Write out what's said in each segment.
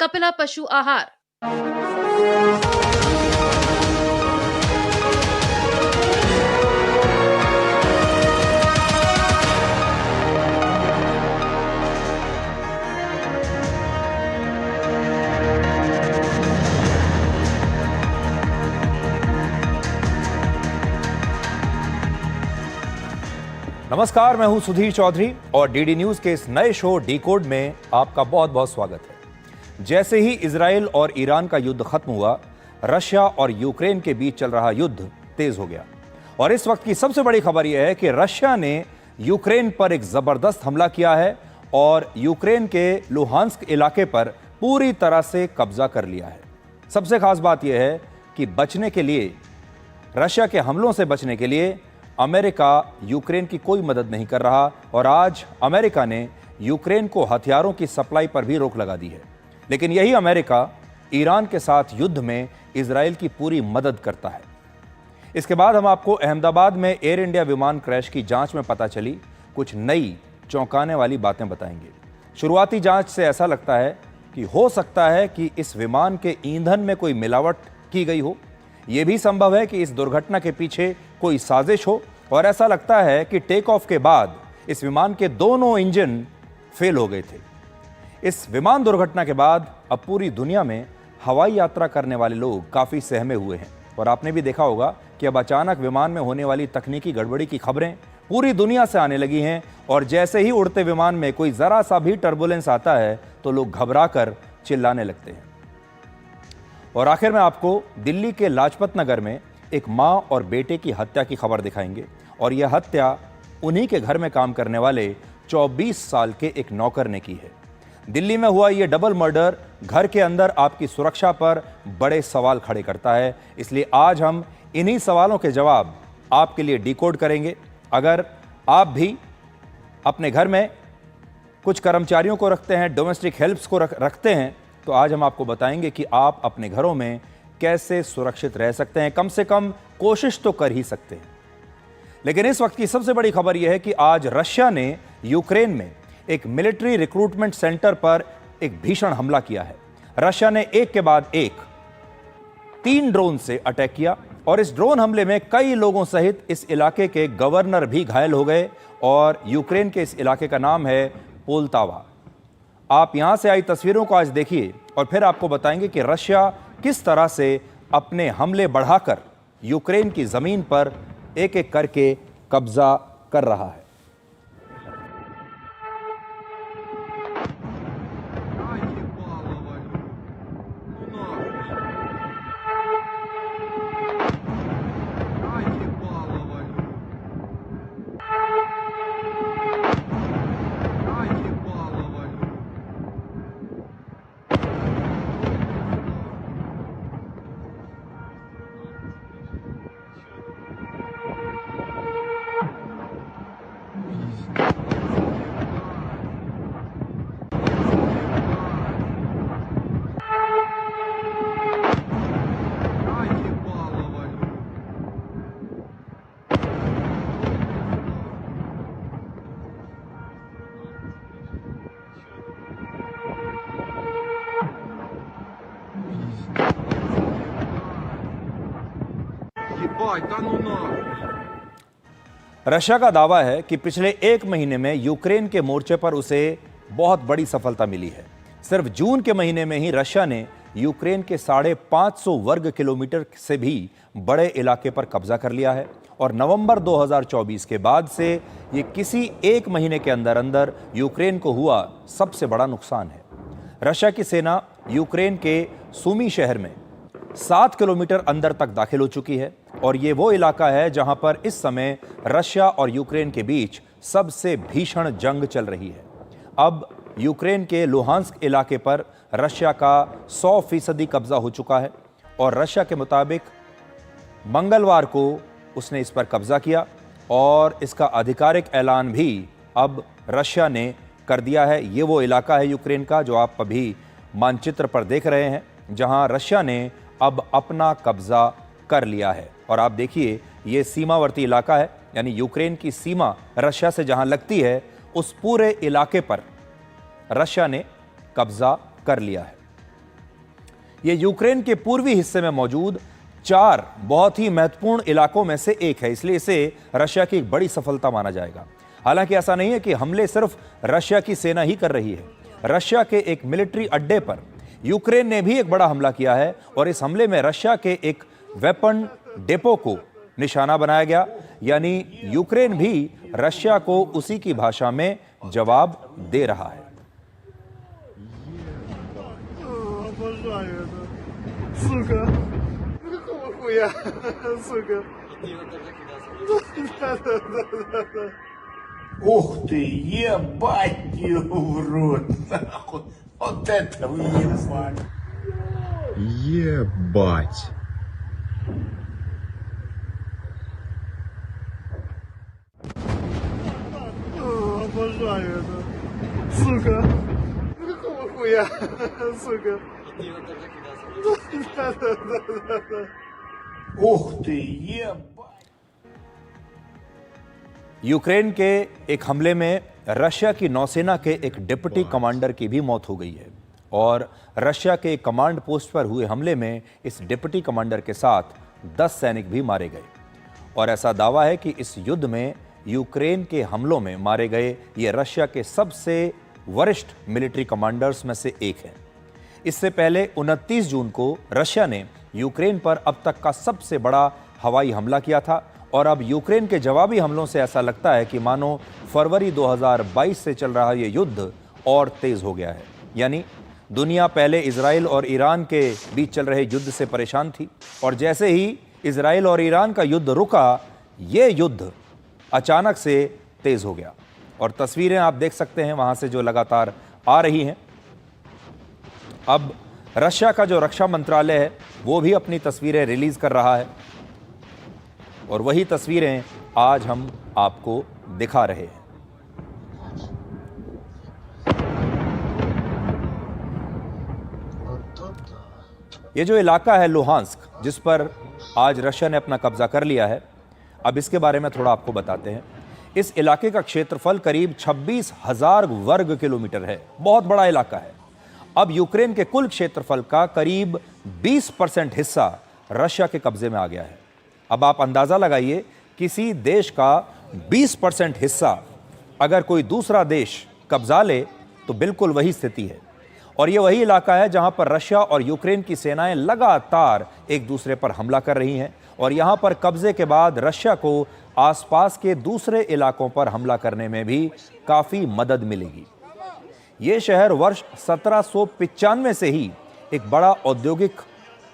कपिला पशु आहार। नमस्कार, मैं हूं सुधीर चौधरी और डीडी न्यूज के इस नए शो डिकोड में आपका बहुत बहुत स्वागत है। जैसे ही इजराइल और ईरान का युद्ध खत्म हुआ, रशिया और यूक्रेन के बीच चल रहा युद्ध तेज हो गया और इस वक्त की सबसे बड़ी खबर यह है कि रशिया ने यूक्रेन पर एक जबरदस्त हमला किया है और यूक्रेन के लुहांस्क इलाके पर पूरी तरह से कब्जा कर लिया है। सबसे खास बात यह है कि बचने के लिए, रशिया के हमलों से बचने के लिए अमेरिका यूक्रेन की कोई मदद नहीं कर रहा और आज अमेरिका ने यूक्रेन को हथियारों की सप्लाई पर भी रोक लगा दी है। लेकिन यही अमेरिका ईरान के साथ युद्ध में इजराइल की पूरी मदद करता है। इसके बाद हम आपको अहमदाबाद में एयर इंडिया विमान क्रैश की जांच में पता चली कुछ नई चौंकाने वाली बातें बताएंगे। शुरुआती जांच से ऐसा लगता है कि हो सकता है कि इस विमान के ईंधन में कोई मिलावट की गई हो। यह भी संभव है कि इस दुर्घटना के पीछे कोई साजिश हो और ऐसा लगता है कि टेक ऑफ के बाद इस विमान के दोनों इंजन फेल हो गए थे। इस विमान दुर्घटना के बाद अब पूरी दुनिया में हवाई यात्रा करने वाले लोग काफी सहमे हुए हैं और आपने भी देखा होगा कि अब अचानक विमान में होने वाली तकनीकी गड़बड़ी की खबरें पूरी दुनिया से आने लगी हैं और जैसे ही उड़ते विमान में कोई जरा सा भी टर्बुलेंस आता है तो लोग घबराकर चिल्लाने लगते हैं। और आखिर में आपको दिल्ली के लाजपत नगर में एक मां और बेटे की हत्या की खबर दिखाएंगे और यह हत्या उन्हीं के घर में काम करने वाले 24 साल के एक नौकर ने की है। दिल्ली में हुआ यह डबल मर्डर घर के अंदर आपकी सुरक्षा पर बड़े सवाल खड़े करता है, इसलिए आज हम इन्हीं सवालों के जवाब आपके लिए डिकोड करेंगे। अगर आप भी अपने घर में कुछ कर्मचारियों को रखते हैं, डोमेस्टिक हेल्प्स को रखते हैं, तो आज हम आपको बताएंगे कि आप अपने घरों में कैसे सुरक्षित रह सकते हैं। कम से कम कोशिश तो कर ही सकते हैं। लेकिन इस वक्त की सबसे बड़ी खबर यह है कि आज रशिया ने यूक्रेन में एक मिलिट्री रिक्रूटमेंट सेंटर पर एक भीषण हमला किया है। रशिया ने एक के बाद एक 3 ड्रोन से अटैक किया और इस ड्रोन हमले में कई लोगों सहित इस इलाके के गवर्नर भी घायल हो गए और यूक्रेन के इस इलाके का नाम है पोल्तावा। आप यहां से आई तस्वीरों को आज देखिए और फिर आपको बताएंगे कि रशिया किस तरह से अपने हमले बढ़ाकर यूक्रेन की जमीन पर एक एक करके कब्जा कर रहा है। रशिया का दावा है कि पिछले 1 महीने में यूक्रेन के मोर्चे पर उसे बहुत बड़ी सफलता मिली है। सिर्फ जून के महीने में ही रशिया ने यूक्रेन के 550 वर्ग किलोमीटर से भी बड़े इलाके पर कब्जा कर लिया है और नवंबर 2024 के बाद से ये किसी 1 महीने के अंदर अंदर यूक्रेन को हुआ सबसे बड़ा नुकसान है। रशिया की सेना यूक्रेन के सुमी शहर में 7 किलोमीटर अंदर तक दाखिल हो चुकी है और ये वो इलाका है जहां पर इस समय रशिया और यूक्रेन के बीच सबसे भीषण जंग चल रही है। अब यूक्रेन के लुहांस्क इलाके पर रशिया का 100% कब्जा हो चुका है और रशिया के मुताबिक मंगलवार को उसने इस पर कब्जा किया और इसका आधिकारिक ऐलान भी अब रशिया ने कर दिया है। ये वो इलाका है यूक्रेन का जो आप अभी मानचित्र पर देख रहे हैं, जहां रशिया ने अब अपना कब्जा कर लिया है। और आप देखिए, ये सीमावर्ती इलाका है, यानी यूक्रेन की सीमा रशिया से जहां लगती है उस पूरे इलाके पर रशिया ने कब्जा कर लिया है। ये यूक्रेन के पूर्वी हिस्से में मौजूद 4 बहुत ही महत्वपूर्ण इलाकों में से एक है, इसलिए इसे रशिया की एक बड़ी सफलता माना जाएगा। हालांकि ऐसा नहीं है कि हमले सिर्फ रशिया की सेना ही कर रही है। रशिया के एक मिलिट्री अड्डे पर यूक्रेन ने भी एक बड़ा हमला किया है और इस हमले में रशिया के एक वेपन डेपो को निशाना बनाया गया, यानी यूक्रेन भी रशिया को उसी की भाषा में जवाब दे रहा है। Ух ты, ебать его в рот, нахуй. Вот это въебать. Ебать. Обожаю это. Сука. Какого хуя, сука. Ух ты, ебать. यूक्रेन के एक हमले में रशिया की नौसेना के एक डिप्टी कमांडर की भी मौत हो गई है और रशिया के कमांड पोस्ट पर हुए हमले में इस डिप्टी कमांडर के साथ 10 सैनिक भी मारे गए। और ऐसा दावा है कि इस युद्ध में यूक्रेन के हमलों में मारे गए ये रशिया के सबसे वरिष्ठ मिलिट्री कमांडर्स में से एक हैं। इससे पहले 29 जून को रशिया ने यूक्रेन पर अब तक का सबसे बड़ा हवाई हमला किया था और अब यूक्रेन के जवाबी हमलों से ऐसा लगता है कि मानो फरवरी 2022 से चल रहा ये युद्ध और तेज हो गया है। यानी दुनिया पहले इजराइल और ईरान के बीच चल रहे युद्ध से परेशान थी और जैसे ही इजराइल और ईरान का युद्ध रुका, ये युद्ध अचानक से तेज हो गया। और तस्वीरें आप देख सकते हैं वहां से जो लगातार आ रही हैं। अब रशिया का जो रक्षा मंत्रालय है वो भी अपनी तस्वीरें रिलीज कर रहा है और वही तस्वीरें आज हम आपको दिखा रहे हैं। ये जो इलाका है लुहांस्क, जिस पर आज रशिया ने अपना कब्जा कर लिया है, अब इसके बारे में थोड़ा आपको बताते हैं। इस इलाके का क्षेत्रफल करीब 26,000 वर्ग किलोमीटर है, बहुत बड़ा इलाका है। अब यूक्रेन के कुल क्षेत्रफल का करीब 20% हिस्सा रशिया के कब्जे में आ गया है। अब आप अंदाजा लगाइए, किसी देश का 20% हिस्सा अगर कोई दूसरा देश कब्जा ले तो बिल्कुल वही स्थिति है। और ये वही इलाका है जहां पर रशिया और यूक्रेन की सेनाएं लगातार एक दूसरे पर हमला कर रही हैं और यहां पर कब्जे के बाद रशिया को आसपास के दूसरे इलाकों पर हमला करने में भी काफी मदद मिलेगी। ये शहर वर्ष 1795 से ही एक बड़ा औद्योगिक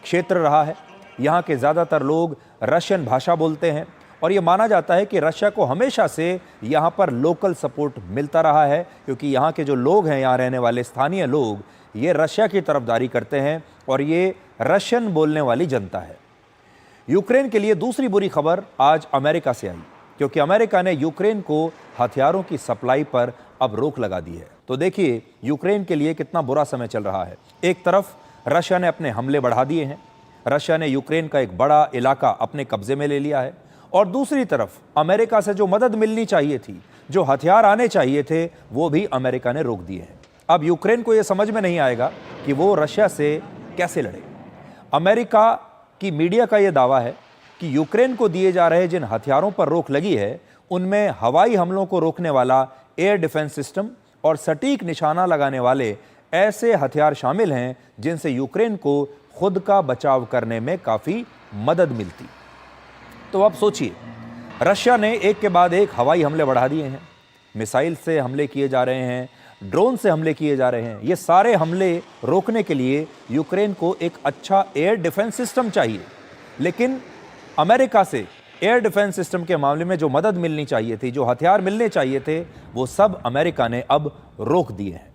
क्षेत्र रहा है। यहाँ के ज़्यादातर लोग रशियन भाषा बोलते हैं और ये माना जाता है कि रशिया को हमेशा से यहाँ पर लोकल सपोर्ट मिलता रहा है, क्योंकि यहाँ के जो लोग हैं, यहाँ रहने वाले स्थानीय लोग, ये रशिया की तरफदारी करते हैं और ये रशियन बोलने वाली जनता है। यूक्रेन के लिए दूसरी बुरी खबर आज अमेरिका से आई, क्योंकि अमेरिका ने यूक्रेन को हथियारों की सप्लाई पर अब रोक लगा दी है। तो देखिए यूक्रेन के लिए कितना बुरा समय चल रहा है। एक तरफ रशिया ने अपने हमले बढ़ा दिए हैं, रशिया ने यूक्रेन का एक बड़ा इलाका अपने कब्जे में ले लिया है और दूसरी तरफ अमेरिका से जो मदद मिलनी चाहिए थी, जो हथियार आने चाहिए थे, वो भी अमेरिका ने रोक दिए हैं। अब यूक्रेन को यह समझ में नहीं आएगा कि वो रशिया से कैसे लड़े। अमेरिका की मीडिया का यह दावा है कि यूक्रेन को दिए जा रहे जिन हथियारों पर रोक लगी है, उनमें हवाई हमलों को रोकने वाला एयर डिफेंस सिस्टम और सटीक निशाना लगाने वाले ऐसे हथियार शामिल हैं जिनसे यूक्रेन को खुद का बचाव करने में काफी मदद मिलती। तो अब सोचिए, रशिया ने एक के बाद एक हवाई हमले बढ़ा दिए हैं, मिसाइल से हमले किए जा रहे हैं, ड्रोन से हमले किए जा रहे हैं। ये सारे हमले रोकने के लिए यूक्रेन को एक अच्छा एयर डिफेंस सिस्टम चाहिए, लेकिन अमेरिका से एयर डिफेंस सिस्टम के मामले में जो मदद मिलनी चाहिए थी, जो हथियार मिलने चाहिए थे, वो सब अमेरिका ने अब रोक दिए हैं।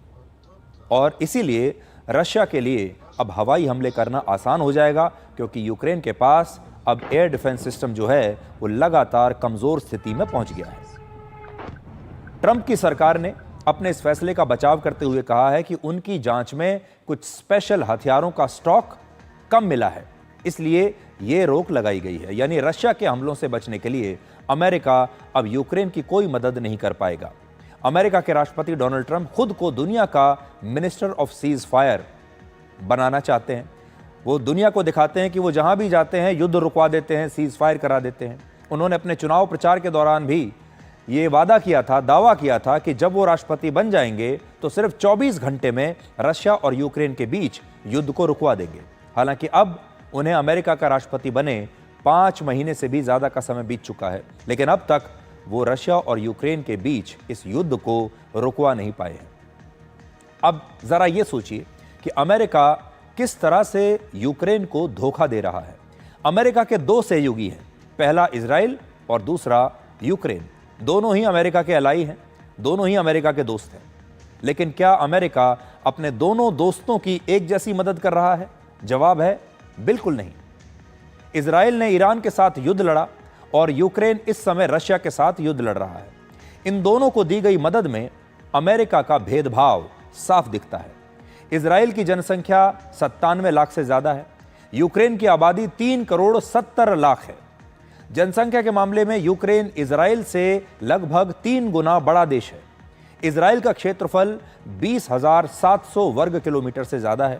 और इसीलिए रशिया के लिए अब हवाई हमले करना आसान हो जाएगा, क्योंकि यूक्रेन के पास अब एयर डिफेंस सिस्टम जो है वो लगातार कमजोर स्थिति में पहुंच गया है। ट्रंप की सरकार ने अपने इस फैसले का बचाव करते हुए कहा है कि उनकी जांच में कुछ स्पेशल हथियारों का स्टॉक कम मिला है, इसलिए ये रोक लगाई गई है। यानी रशिया के हमलों से बचने के लिए अमेरिका अब यूक्रेन की कोई मदद नहीं कर पाएगा। अमेरिका के राष्ट्रपति डोनाल्ड ट्रंप खुद को दुनिया का मिनिस्टर ऑफ सीज फायर बनाना चाहते हैं। वो दुनिया को दिखाते हैं कि वो जहां भी जाते हैं युद्ध रुकवा देते हैं, सीज फायर करा देते हैं। उन्होंने अपने चुनाव प्रचार के दौरान भी ये वादा किया था, दावा किया था कि जब वो राष्ट्रपति बन जाएंगे तो सिर्फ 24 घंटे में रशिया और यूक्रेन के बीच युद्ध को रुकवा देंगे। हालांकि अब उन्हें अमेरिका का राष्ट्रपति बने 5 महीने से भी ज्यादा का समय बीत चुका है, लेकिन अब तक वो रशिया और यूक्रेन के बीच इस युद्ध को रुकवा नहीं पाए हैं। अब जरा ये सोचिए कि अमेरिका किस तरह से यूक्रेन को धोखा दे रहा है। अमेरिका के 2 सहयोगी हैं, पहला इजराइल और दूसरा यूक्रेन। दोनों ही अमेरिका के अलाई हैं, दोनों ही अमेरिका के दोस्त हैं। लेकिन क्या अमेरिका अपने दोनों दोस्तों की एक जैसी मदद कर रहा है? जवाब है बिल्कुल नहीं। इजराइल ने ईरान के साथ युद्ध लड़ा और यूक्रेन इस समय रशिया के साथ युद्ध लड़ रहा है। इन दोनों को दी गई मदद में अमेरिका का भेदभाव साफ दिखता है। इजराइल की जनसंख्या 97 लाख से ज्यादा है, यूक्रेन की आबादी 3 करोड़ 70 लाख है। जनसंख्या के मामले में यूक्रेन इजराइल से लगभग 3 गुना बड़ा देश है। इजराइल का क्षेत्रफल 20,700 वर्ग किलोमीटर से ज्यादा है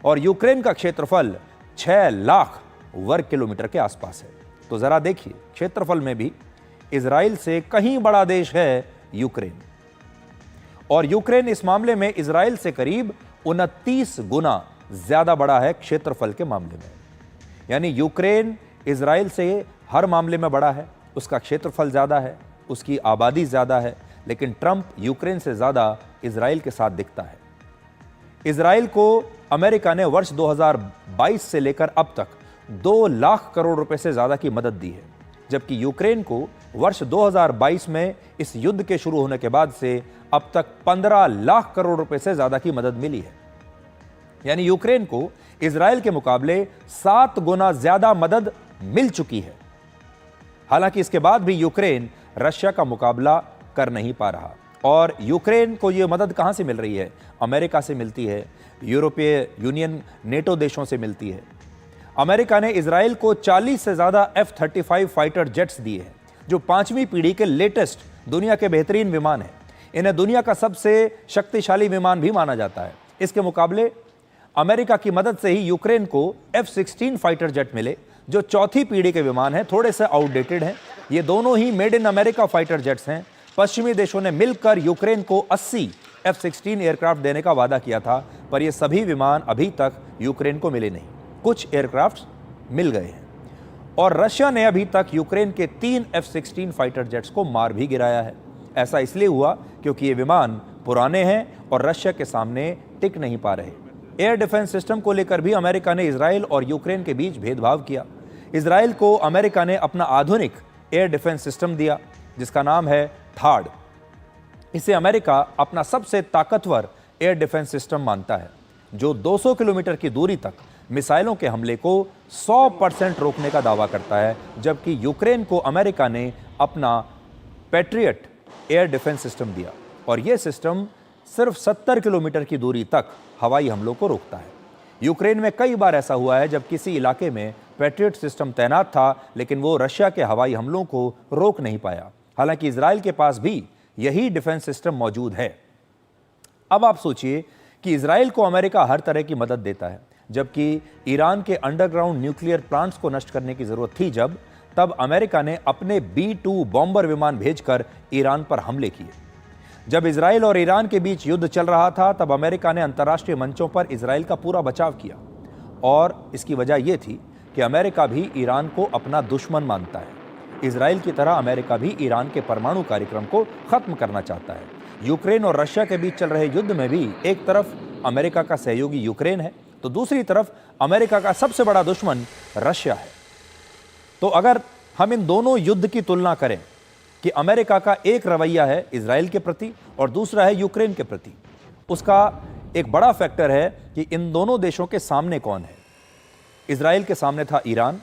और यूक्रेन का क्षेत्रफल 6 लाख वर्ग किलोमीटर के आसपास है। तो जरा देखिए, क्षेत्रफल में भी इजराइल से कहीं बड़ा देश है यूक्रेन, और यूक्रेन इस मामले में इजराइल से करीब 29 गुना ज्यादा बड़ा है क्षेत्रफल के मामले में। यानी यूक्रेन इजराइल से हर मामले में बड़ा है, उसका क्षेत्रफल ज्यादा है, उसकी आबादी ज्यादा है, लेकिन ट्रंप यूक्रेन से ज्यादा इजराइल के साथ दिखता है। इजराइल को अमेरिका ने वर्ष 2022 से लेकर अब तक 2 लाख करोड़ रुपए से ज्यादा की मदद दी है, जबकि यूक्रेन को वर्ष 2022 में इस युद्ध के शुरू होने के बाद से अब तक 15 लाख करोड़ रुपए से ज्यादा की मदद मिली है। यानी यूक्रेन को इजराइल के मुकाबले 7 गुना ज्यादा मदद मिल चुकी है। हालांकि इसके बाद भी यूक्रेन रशिया का मुकाबला कर नहीं पा रहा। और यूक्रेन को यह मदद कहां से मिल रही है? अमेरिका से मिलती है, यूरोपीय यूनियन, नेटो देशों से मिलती है। अमेरिका ने इजराइल को 40 से ज्यादा F-35 फाइटर जेट्स दिए हैं, जो 5वीं पीढ़ी के लेटेस्ट दुनिया के बेहतरीन विमान हैं। इन्हें दुनिया का सबसे शक्तिशाली विमान भी माना जाता है। इसके मुकाबले अमेरिका की मदद से ही यूक्रेन को F-16 फाइटर जेट मिले, जो 4थी पीढ़ी के विमान हैं, थोड़े से आउटडेटेड हैं। ये दोनों he made in America fighter jets हैं। पश्चिमी देशों ने मिलकर यूक्रेन को 80 F-16 एयरक्राफ्ट देने का वादा किया था, पर ये सभी विमान अभी तक यूक्रेन को मिले नहीं। कुछ एयरक्राफ्ट मिल गए हैं और रशिया ने अभी तक यूक्रेन के 3 F-16 फाइटर जेट्स को मार भी गिराया है। ऐसा इसलिए हुआ क्योंकि ये विमान पुराने हैं और रशिया के सामने टिक नहीं पा रहे। एयर डिफेंस सिस्टम को लेकर भी अमेरिका ने इजराइल और यूक्रेन के बीच भेदभाव किया। इजराइल को अमेरिका ने अपना आधुनिक एयर डिफेंस सिस्टम दिया, जिसका नाम है थाड। इसे अमेरिका अपना सबसे ताकतवर एयर डिफेंस सिस्टम मानता है, जो 200 किलोमीटर की दूरी तक मिसाइलों के हमले को 100% रोकने का दावा करता है, जबकि यूक्रेन को अमेरिका ने अपना पैट्रियट एयर डिफेंस सिस्टम दिया और यह सिस्टम सिर्फ 70 किलोमीटर की दूरी तक हवाई हमलों को रोकता है। यूक्रेन में कई बार ऐसा हुआ है जब किसी इलाके में पैट्रियट सिस्टम तैनात था, लेकिन वो रशिया के हवाई हमलों को रोक नहीं पाया। हालांकि इजराइल के पास भी यही डिफेंस सिस्टम मौजूद है। अब आप सोचिए कि इजराइल को अमेरिका हर तरह की मदद देता है, जबकि ईरान के अंडरग्राउंड न्यूक्लियर प्लांट्स को नष्ट करने की जरूरत थी तब अमेरिका ने अपने B-2 बॉम्बर विमान भेजकर ईरान पर हमले किए। जब इजराइल और ईरान के बीच युद्ध चल रहा था, तब अमेरिका ने अंतर्राष्ट्रीय मंचों पर इजराइल का पूरा बचाव किया और इसकी वजह यह थी कि अमेरिका भी ईरान को अपना दुश्मन मानता है। इजराइल की तरह अमेरिका भी ईरान के परमाणु कार्यक्रम को खत्म करना चाहता है। यूक्रेन और रशिया के बीच चल रहे युद्ध में भी एक तरफ अमेरिका का सहयोगी यूक्रेन है, तो दूसरी तरफ अमेरिका का सबसे बड़ा दुश्मन रशिया है। तो अगर हम इन दोनों युद्ध की तुलना करें कि अमेरिका का एक रवैया है इजराइल के प्रति और दूसरा है यूक्रेन के प्रति, उसका एक बड़ा फैक्टर है कि इन दोनों देशों के सामने कौन है। इजराइल के सामने था ईरान,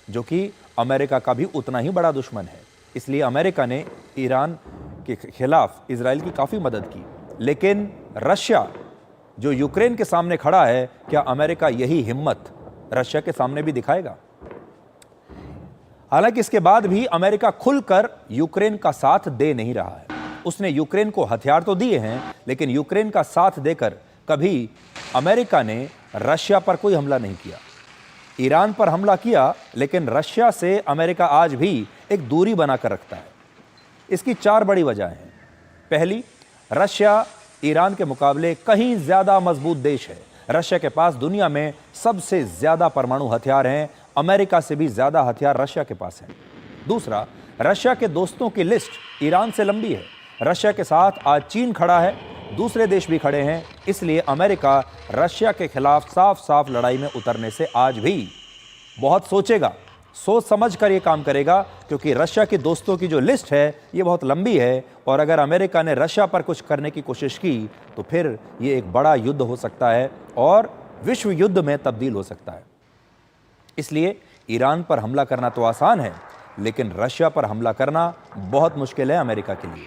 जो कि अमेरिका का भी उतना ही बड़ा दुश्मन है। इसलिए अमेरिका ने ईरान के खिलाफ इजराइल की काफ़ी मदद की। लेकिन रशिया जो यूक्रेन के सामने खड़ा है, क्या अमेरिका यही हिम्मत रशिया के सामने भी दिखाएगा? हालांकि इसके बाद भी अमेरिका खुलकर यूक्रेन का साथ दे नहीं रहा है। उसने यूक्रेन को हथियार तो दिए हैं, लेकिन यूक्रेन का साथ देकर कभी अमेरिका ने रशिया पर कोई हमला नहीं किया। ईरान पर हमला किया, लेकिन रशिया से अमेरिका आज भी एक दूरी बनाकर रखता है। इसकी 4 बड़ी वजह हैं। पहली, रशिया ईरान के मुकाबले कहीं ज्यादा मजबूत देश है। रशिया के पास दुनिया में सबसे ज्यादा परमाणु हथियार हैं। अमेरिका से भी ज्यादा हथियार रशिया के पास हैं। दूसरा, रशिया के दोस्तों की लिस्ट ईरान से लंबी है। रशिया के साथ आज चीन खड़ा है, दूसरे देश भी खड़े हैं। इसलिए अमेरिका रशिया के खिलाफ साफ साफ लड़ाई में उतरने से आज भी बहुत सोचेगा, सोच समझ कर ये काम करेगा, क्योंकि रशिया के दोस्तों की जो लिस्ट है ये बहुत लंबी है। और अगर अमेरिका ने रशिया पर कुछ करने की कोशिश की तो फिर ये एक बड़ा युद्ध हो सकता है और विश्व युद्ध में तब्दील हो सकता है। इसलिए ईरान पर हमला करना तो आसान है, लेकिन रशिया पर हमला करना बहुत मुश्किल है अमेरिका के लिए।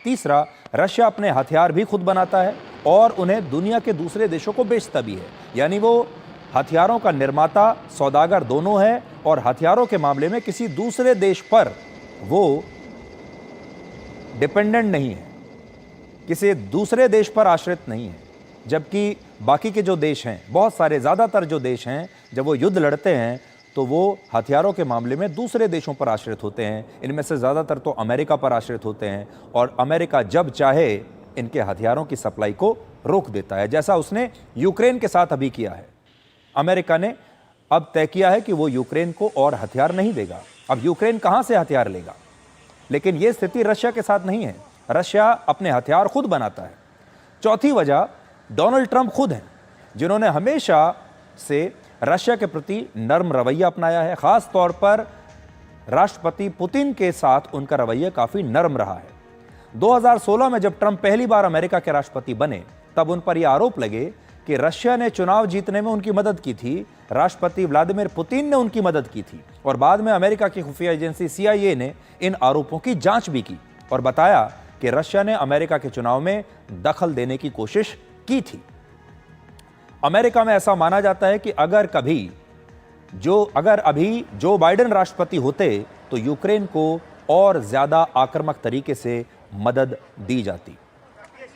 तीसरा, रशिया अपने हथियार भी खुद बनाता है और उन्हें दुनिया के दूसरे देशों को बेचता भी है। यानी वो हथियारों का निर्माता, सौदागर दोनों है और हथियारों के मामले में किसी दूसरे देश पर वो डिपेंडेंट नहीं है, किसी दूसरे देश पर आश्रित नहीं है। जबकि बाकी के जो देश हैं, बहुत सारे, ज़्यादातर जो देश हैं, जब वो युद्ध लड़ते हैं तो वो हथियारों के मामले में दूसरे देशों पर आश्रित होते हैं। इनमें से ज़्यादातर तो अमेरिका पर आश्रित होते हैं और अमेरिका जब चाहे इनके हथियारों की सप्लाई को रोक देता है, जैसा उसने यूक्रेन के साथ अभी किया है। अमेरिका ने अब तय किया है कि वो यूक्रेन को और हथियार नहीं देगा। अब यूक्रेन कहाँ से हथियार लेगा? लेकिन ये स्थिति रशिया के साथ नहीं है। रशिया अपने हथियार खुद बनाता है। चौथी वजह, डोनाल्ड ट्रंप खुद हैं, जिन्होंने हमेशा से रशिया के प्रति नर्म रवैया अपनाया है। खास तौर पर राष्ट्रपति पुतिन के साथ उनका रवैया काफी नर्म रहा है। 2016 में जब ट्रंप पहली बार अमेरिका के राष्ट्रपति बने, तब उन पर यह आरोप लगे कि रशिया ने चुनाव जीतने में उनकी मदद की थी, राष्ट्रपति व्लादिमीर पुतिन ने उनकी मदद की थी। और बाद में अमेरिका की खुफिया एजेंसी CIA ने इन आरोपों की जांच भी की और बताया कि रशिया ने अमेरिका के चुनाव में दखल देने की कोशिश की थी। अमेरिका में ऐसा माना जाता है कि अगर अभी जो बाइडेन राष्ट्रपति होते तो यूक्रेन को और ज्यादा आक्रामक तरीके से मदद दी जाती।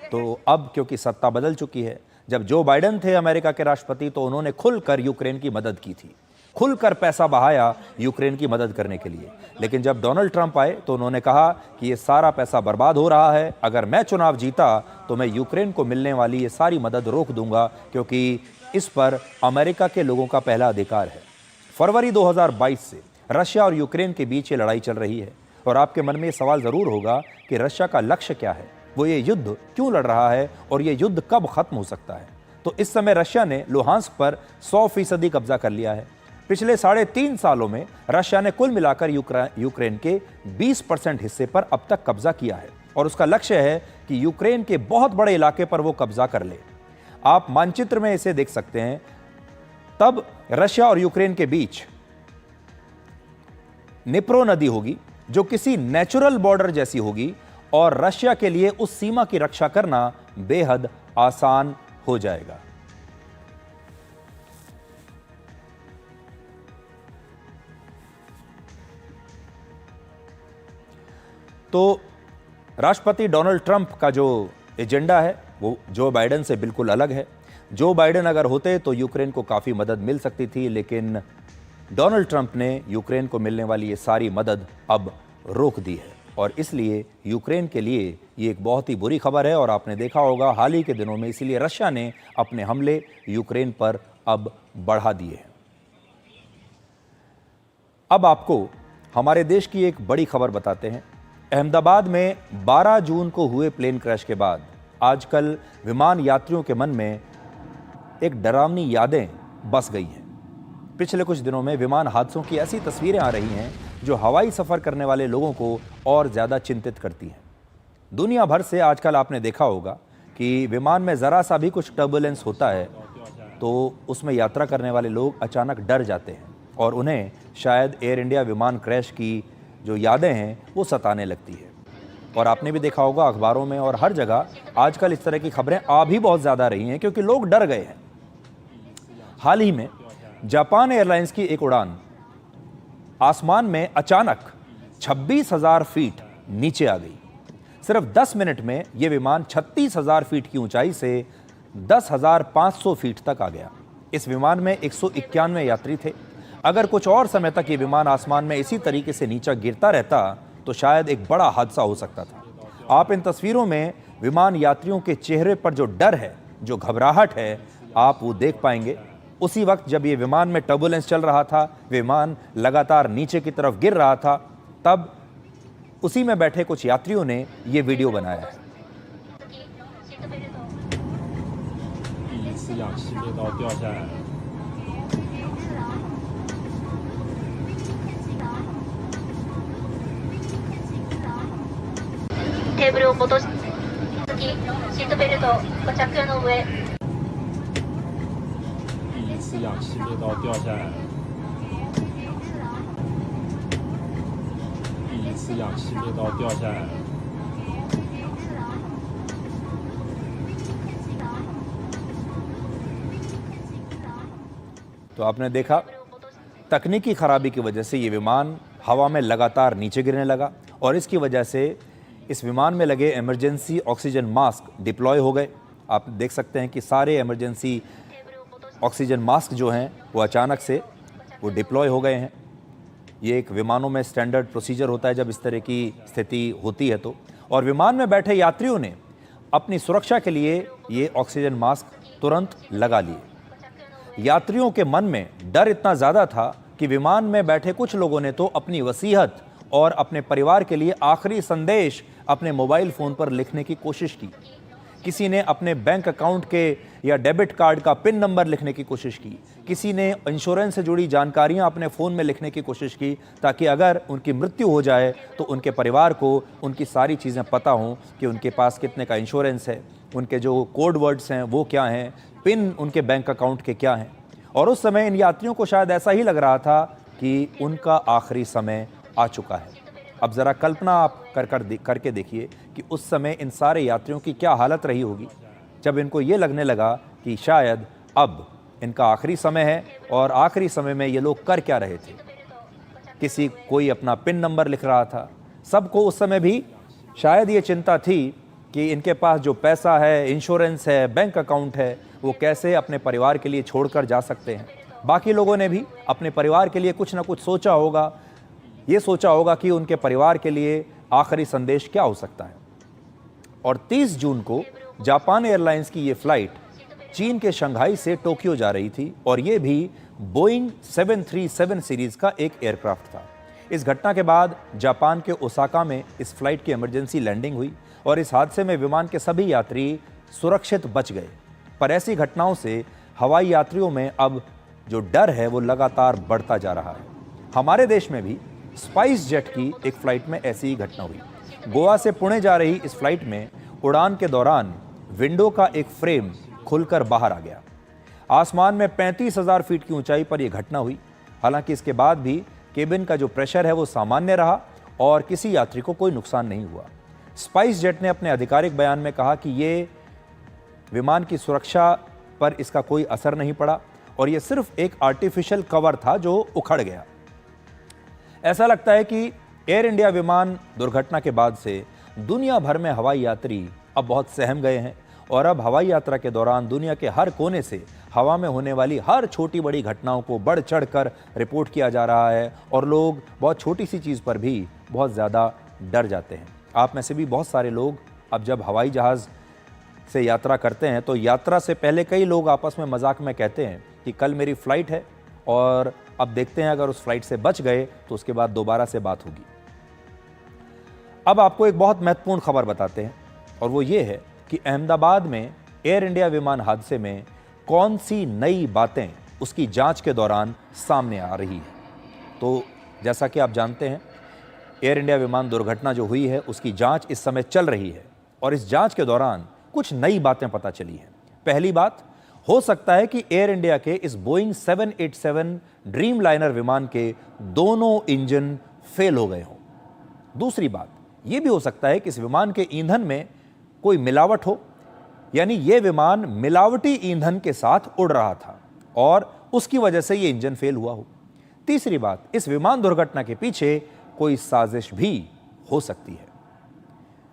तो अब क्योंकि सत्ता बदल चुकी है, जब जो बाइडेन थे अमेरिका के राष्ट्रपति, तो उन्होंने खुलकर यूक्रेन की मदद की थी, खुलकर पैसा बहाया यूक्रेन की मदद करने के लिए। लेकिन जब डोनाल्ड ट्रंप आए तो उन्होंने कहा कि ये सारा पैसा बर्बाद हो रहा है, अगर मैं चुनाव जीता तो मैं यूक्रेन को मिलने वाली ये सारी मदद रोक दूंगा, क्योंकि इस पर अमेरिका के लोगों का पहला अधिकार है। फरवरी 2022 से रशिया और यूक्रेन के बीच ये लड़ाई चल रही है और आपके मन में ये सवाल ज़रूर होगा कि रशिया का लक्ष्य क्या है, वो ये युद्ध क्यों लड़ रहा है और ये युद्ध कब खत्म हो सकता है। तो इस समय रशिया ने लुहांस्क पर 100% कब्जा कर लिया है। पिछले 3.5 सालों में रशिया ने कुल मिलाकर यूक्रेन के 20% हिस्से पर अब तक कब्जा किया है और उसका लक्ष्य है कि यूक्रेन के बहुत बड़े इलाके पर वो कब्जा कर ले। आप मानचित्र में इसे देख सकते हैं। तब रशिया और यूक्रेन के बीच निप्रो नदी होगी, जो किसी नेचुरल बॉर्डर जैसी होगी और रशिया के लिए उस सीमा की रक्षा करना बेहद आसान हो जाएगा। तो राष्ट्रपति डोनाल्ड ट्रंप का जो एजेंडा है वो जो बाइडेन से बिल्कुल अलग है। जो बाइडेन अगर होते तो यूक्रेन को काफ़ी मदद मिल सकती थी, लेकिन डोनाल्ड ट्रंप ने यूक्रेन को मिलने वाली ये सारी मदद अब रोक दी है और इसलिए यूक्रेन के लिए ये एक बहुत ही बुरी खबर है। और आपने देखा होगा हाल ही के दिनों में, इसीलिए रशिया ने अपने हमले यूक्रेन पर अब बढ़ा दिए हैं। अब आपको हमारे देश की एक बड़ी खबर बताते हैं। अहमदाबाद में 12 जून को हुए प्लेन क्रैश के बाद आजकल विमान यात्रियों के मन में एक डरावनी यादें बस गई हैं। पिछले कुछ दिनों में विमान हादसों की ऐसी तस्वीरें आ रही हैं जो हवाई सफ़र करने वाले लोगों को और ज़्यादा चिंतित करती हैं। दुनिया भर से आजकल आपने देखा होगा कि विमान में ज़रा सा भी कुछ टर्बुलेंस होता है तो उसमें यात्रा करने वाले लोग अचानक डर जाते हैं और उन्हें शायद एयर इंडिया विमान क्रैश की जो यादें हैं वो सताने लगती है। और आपने भी देखा होगा अखबारों में और हर जगह आजकल इस तरह की खबरें आ भी बहुत ज़्यादा रही हैं क्योंकि लोग डर गए हैं। हाल ही में जापान एयरलाइंस की एक उड़ान आसमान में अचानक 26,000 फीट नीचे आ गई। सिर्फ 10 मिनट में यह विमान 36,000 फीट की ऊंचाई से 10,500 फीट तक आ गया। इस विमान में 191 यात्री थे। अगर कुछ और समय तक ये विमान आसमान में इसी तरीके से नीचे गिरता रहता तो शायद एक बड़ा हादसा हो सकता था। आप इन तस्वीरों में विमान यात्रियों के चेहरे पर जो डर है, जो घबराहट है, आप वो देख पाएंगे। उसी वक्त जब ये विमान में टर्बुलेंस चल रहा था, विमान लगातार नीचे की तरफ गिर रहा था, तब उसी में बैठे कुछ यात्रियों ने ये वीडियो बनाया है। 第一次氧气裂道掉下来了。 テーブルを戻し次シートベルトご着用の上。第一次氧气裂道掉下来了。第一次氧气裂道掉下来了。 तो आपने देखा, तकनीकी खराबी की वजह से ये विमान हवा में लगातार नीचे गिरने लगा और इसकी वजह से इस विमान में लगे इमरजेंसी ऑक्सीजन मास्क डिप्लॉय हो गए। आप देख सकते हैं कि सारे इमरजेंसी ऑक्सीजन मास्क जो हैं वो अचानक से वो डिप्लॉय हो गए हैं। ये एक विमानों में स्टैंडर्ड प्रोसीजर होता है जब इस तरह की स्थिति होती है तो। और विमान में बैठे यात्रियों ने अपनी सुरक्षा के लिए ये ऑक्सीजन मास्क तुरंत लगा लिए। यात्रियों के मन में डर इतना ज़्यादा था कि विमान में बैठे कुछ लोगों ने तो अपनी वसीयत और अपने परिवार के लिए आखिरी संदेश अपने मोबाइल फ़ोन पर लिखने की कोशिश की। किसी ने अपने बैंक अकाउंट के या डेबिट कार्ड का पिन नंबर लिखने की कोशिश की। किसी ने इंश्योरेंस से जुड़ी जानकारियां अपने फ़ोन में लिखने की कोशिश की ताकि अगर उनकी मृत्यु हो जाए तो उनके परिवार को उनकी सारी चीज़ें पता हों कि उनके पास कितने का इंश्योरेंस है, उनके जो कोड वर्ड्स हैं वो क्या हैं, पिन उनके बैंक अकाउंट के क्या हैं। और उस समय इन यात्रियों को शायद ऐसा ही लग रहा था कि उनका आखिरी समय आ चुका है। अब ज़रा कल्पना आप करके देखिए कि उस समय इन सारे यात्रियों की क्या हालत रही होगी जब इनको ये लगने लगा कि शायद अब इनका आखिरी समय है। और आखिरी समय में ये लोग कर क्या रहे थे? कोई अपना पिन नंबर लिख रहा था। सबको उस समय भी शायद ये चिंता थी कि इनके पास जो पैसा है, इंश्योरेंस है, बैंक अकाउंट है, वो कैसे अपने परिवार के लिए छोड़कर जा सकते हैं। बाकी लोगों ने भी अपने परिवार के लिए कुछ ना कुछ सोचा होगा। ये सोचा होगा कि उनके परिवार के लिए आखिरी संदेश क्या हो सकता है। और 30 जून को जापान एयरलाइंस की ये फ्लाइट चीन के शंघाई से टोक्यो जा रही थी और ये भी बोइंग 737 सीरीज़ का एक एयरक्राफ्ट था। इस घटना के बाद जापान के ओसाका में इस फ्लाइट की इमरजेंसी लैंडिंग हुई और इस हादसे में विमान के सभी यात्री सुरक्षित बच गए। पर ऐसी घटनाओं से हवाई यात्रियों में अब जो डर है वो लगातार बढ़ता जा रहा है। हमारे देश में भी स्पाइस जेट की एक फ़्लाइट में ऐसी ही घटना हुई। गोवा से पुणे जा रही इस फ्लाइट में उड़ान के दौरान विंडो का एक फ्रेम खुलकर बाहर आ गया। आसमान में 35,000 फीट की ऊंचाई पर यह घटना हुई। हालांकि इसके बाद भी केबिन का जो प्रेशर है वो सामान्य रहा और किसी यात्री को कोई नुकसान नहीं हुआ। स्पाइस जेट ने अपने आधिकारिक बयान में कहा कि ये विमान की सुरक्षा पर इसका कोई असर नहीं पड़ा और यह सिर्फ एक आर्टिफिशियल कवर था जो उखड़ गया। ऐसा लगता है कि एयर इंडिया विमान दुर्घटना के बाद से दुनिया भर में हवाई यात्री अब बहुत सहम गए हैं और अब हवाई यात्रा के दौरान दुनिया के हर कोने से हवा में होने वाली हर छोटी बड़ी घटनाओं को बढ़ चढ़ कर रिपोर्ट किया जा रहा है और लोग बहुत छोटी सी चीज़ पर भी बहुत ज़्यादा डर जाते हैं। आप में से भी बहुत सारे लोग अब जब हवाई जहाज़ से यात्रा करते हैं तो यात्रा से पहले कई लोग आपस में मजाक में कहते हैं कि कल मेरी फ़्लाइट है और अब देखते हैं अगर उस फ्लाइट से बच गए तो उसके बाद दोबारा से बात होगी। अब आपको एक बहुत महत्वपूर्ण खबर बताते हैं और वो ये है कि अहमदाबाद में एयर इंडिया विमान हादसे में कौन सी नई बातें उसकी जांच के दौरान सामने आ रही है। तो जैसा कि आप जानते हैं एयर इंडिया विमान दुर्घटना जो हुई है उसकी जांच इस समय चल रही है और इस जांच के दौरान कुछ नई बातें पता चली हैं। पहली बात, हो सकता है कि एयर इंडिया के इस बोइंग 787 ड्रीम लाइनर विमान के दोनों इंजन फेल हो गए हों। दूसरी बात, यह भी हो सकता है कि इस विमान के ईंधन में कोई मिलावट हो, यानी यह विमान मिलावटी ईंधन के साथ उड़ रहा था और उसकी वजह से यह इंजन फेल हुआ हो। तीसरी बात, इस विमान दुर्घटना के पीछे कोई साजिश भी हो सकती है।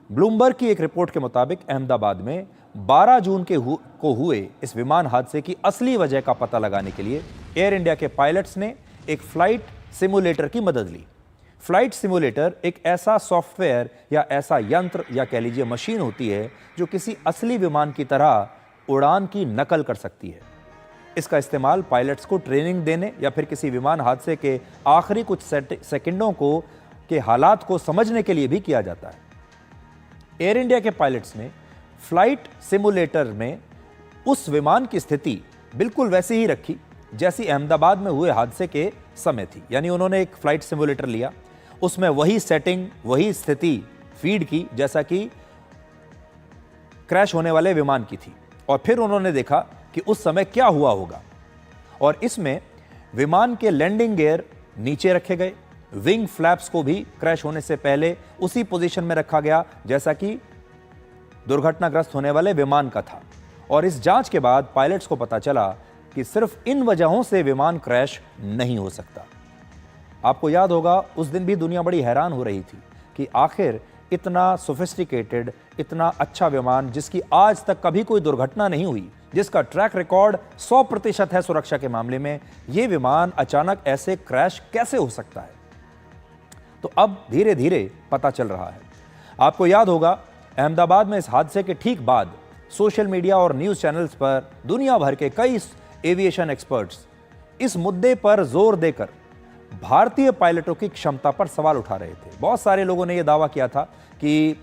ब्लूमबर्ग की एक रिपोर्ट के मुताबिक अहमदाबाद में 12 जून को हुए इस विमान हादसे की असली वजह का पता लगाने के लिए एयर इंडिया के पायलट्स ने एक फ्लाइट सिमुलेटर की मदद ली। फ्लाइट सिमुलेटर एक ऐसा सॉफ्टवेयर या ऐसा यंत्र या कह लीजिए मशीन होती है जो किसी असली विमान की तरह उड़ान की नकल कर सकती है। इसका इस्तेमाल पायलट्स को ट्रेनिंग देने या फिर किसी विमान हादसे के आखिरी कुछ सेकंडों के हालात को समझने के लिए भी किया जाता है। एयर इंडिया के पायलट्स ने फ्लाइट सिमुलेटर में उस विमान की स्थिति बिल्कुल वैसी ही रखी जैसी अहमदाबाद में हुए हादसे के समय थी। यानी उन्होंने एक फ्लाइट सिमुलेटर लिया, उसमें वही सेटिंग, वही स्थिति फीड की जैसा कि क्रैश होने वाले विमान की थी, और फिर उन्होंने देखा कि उस समय क्या हुआ होगा। और इसमें विमान के लैंडिंग गियर नीचे रखे गए, विंग फ्लैप्स को भी क्रैश होने से पहले उसी पोजीशन में रखा गया जैसा कि दुर्घटनाग्रस्त होने वाले विमान का था। और इस जांच के बाद पायलट्स को पता चला कि सिर्फ इन वजहों से विमान क्रैश नहीं हो सकता। आपको याद होगा उस दिन भी दुनिया बड़ी हैरान हो रही थी कि आखिर इतना सोफिस्टिकेटेड, इतना अच्छा विमान जिसकी आज तक कभी कोई दुर्घटना नहीं हुई, जिसका ट्रैक रिकॉर्ड 100% है सुरक्षा के मामले में, यह विमान अचानक ऐसे क्रैश कैसे हो सकता है। तो अब धीरे धीरे पता चल रहा है। आपको याद होगा अहमदाबाद में इस हादसे के ठीक बाद सोशल मीडिया और न्यूज चैनल्स पर दुनिया भर के कई एविएशन एक्सपर्ट्स इस मुद्दे पर जोर देकर भारतीय पायलटों की क्षमता पर सवाल उठा रहे थे। बहुत सारे लोगों ने यह दावा किया था कि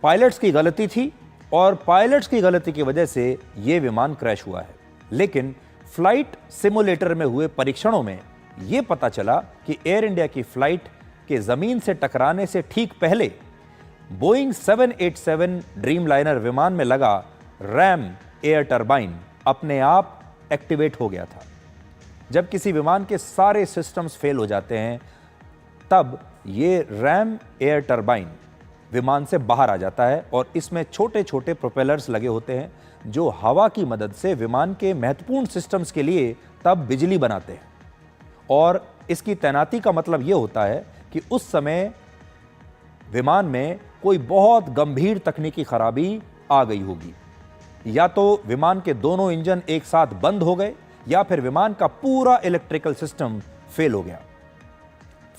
पायलट्स की गलती थी और पायलट्स की गलती की वजह से यह विमान क्रैश हुआ है। लेकिन फ्लाइट सिमुलेटर में हुए परीक्षणों में यह पता चला कि एयर इंडिया की फ्लाइट के जमीन से टकराने से ठीक पहले बोइंग 787 ड्रीमलाइनर विमान में लगा रैम एयर टरबाइन अपने आप एक्टिवेट हो गया था। जब किसी विमान के सारे सिस्टम्स फेल हो जाते हैं तब ये रैम एयर टरबाइन विमान से बाहर आ जाता है और इसमें छोटे छोटे प्रोपेलर्स लगे होते हैं जो हवा की मदद से विमान के महत्वपूर्ण सिस्टम्स के लिए तब बिजली बनाते हैं। और इसकी तैनाती का मतलब यह होता है कि उस समय विमान में कोई बहुत गंभीर तकनीकी खराबी आ गई होगी, या तो विमान के दोनों इंजन एक साथ बंद हो गए या फिर विमान का पूरा इलेक्ट्रिकल सिस्टम फेल हो गया।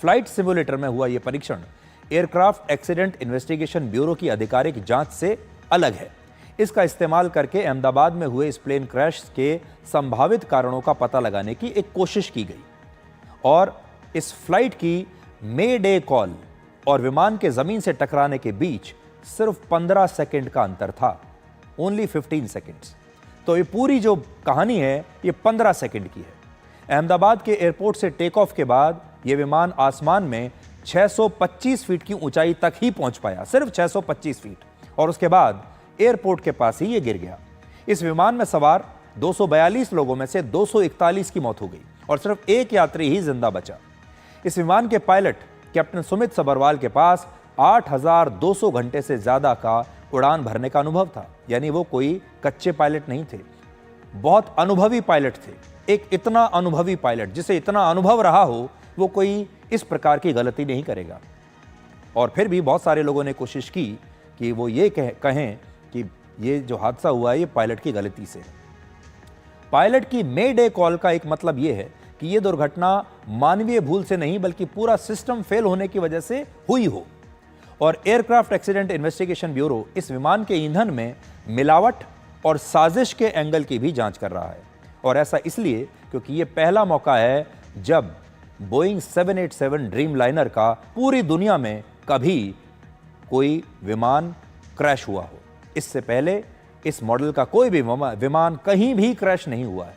फ्लाइट सिमुलेटर में हुआ यह परीक्षण एयरक्राफ्ट एक्सीडेंट इन्वेस्टिगेशन ब्यूरो की आधिकारिक जांच से अलग है। इसका इस्तेमाल करके अहमदाबाद में हुए इस प्लेन क्रैश के संभावित कारणों का पता लगाने की एक कोशिश की गई और इस फ्लाइट की मे डे कॉल और विमान के जमीन से टकराने के बीच सिर्फ 15 सेकंड का अंतर था, ओनली 15 सेकंड्स। तो ये पूरी जो कहानी है ये 15 सेकंड की है। अहमदाबाद के एयरपोर्ट से टेक ऑफ के बाद ये विमान आसमान में 625 फीट की ऊंचाई तक ही पहुंच पाया, सिर्फ 625 फीट, और उसके बाद एयरपोर्ट के पास ही ये गिर गया। इस विमान में सवार 242 लोगों में से 241 की मौत हो गई और सिर्फ एक यात्री ही जिंदा बचा। इस विमान के पायलट कैप्टन सुमित सबरवाल के पास 8,200 घंटे से ज्यादा का उड़ान भरने का अनुभव था। यानी वो कोई कच्चे पायलट नहीं थे, बहुत अनुभवी पायलट थे। एक इतना अनुभवी पायलट जिसे इतना अनुभव रहा हो वो कोई इस प्रकार की गलती नहीं करेगा। और फिर भी बहुत सारे लोगों ने कोशिश की कि वो ये कहें कि ये जो हादसा हुआ है ये पायलट की गलती से। पायलट की मे डे कॉल का एक मतलब ये है कि ये दुर्घटना मानवीय भूल से नहीं बल्कि पूरा सिस्टम फेल होने की वजह से हुई हो। और एयरक्राफ्ट एक्सीडेंट इन्वेस्टिगेशन ब्यूरो इस विमान के ईंधन में मिलावट और साजिश के एंगल की भी जांच कर रहा है। और ऐसा इसलिए क्योंकि ये पहला मौका है जब बोइंग 787 ड्रीमलाइनर का पूरी दुनिया में कभी कोई विमान क्रैश हुआ हो। इससे पहले इस मॉडल का कोई भी विमान कहीं भी क्रैश नहीं हुआ है।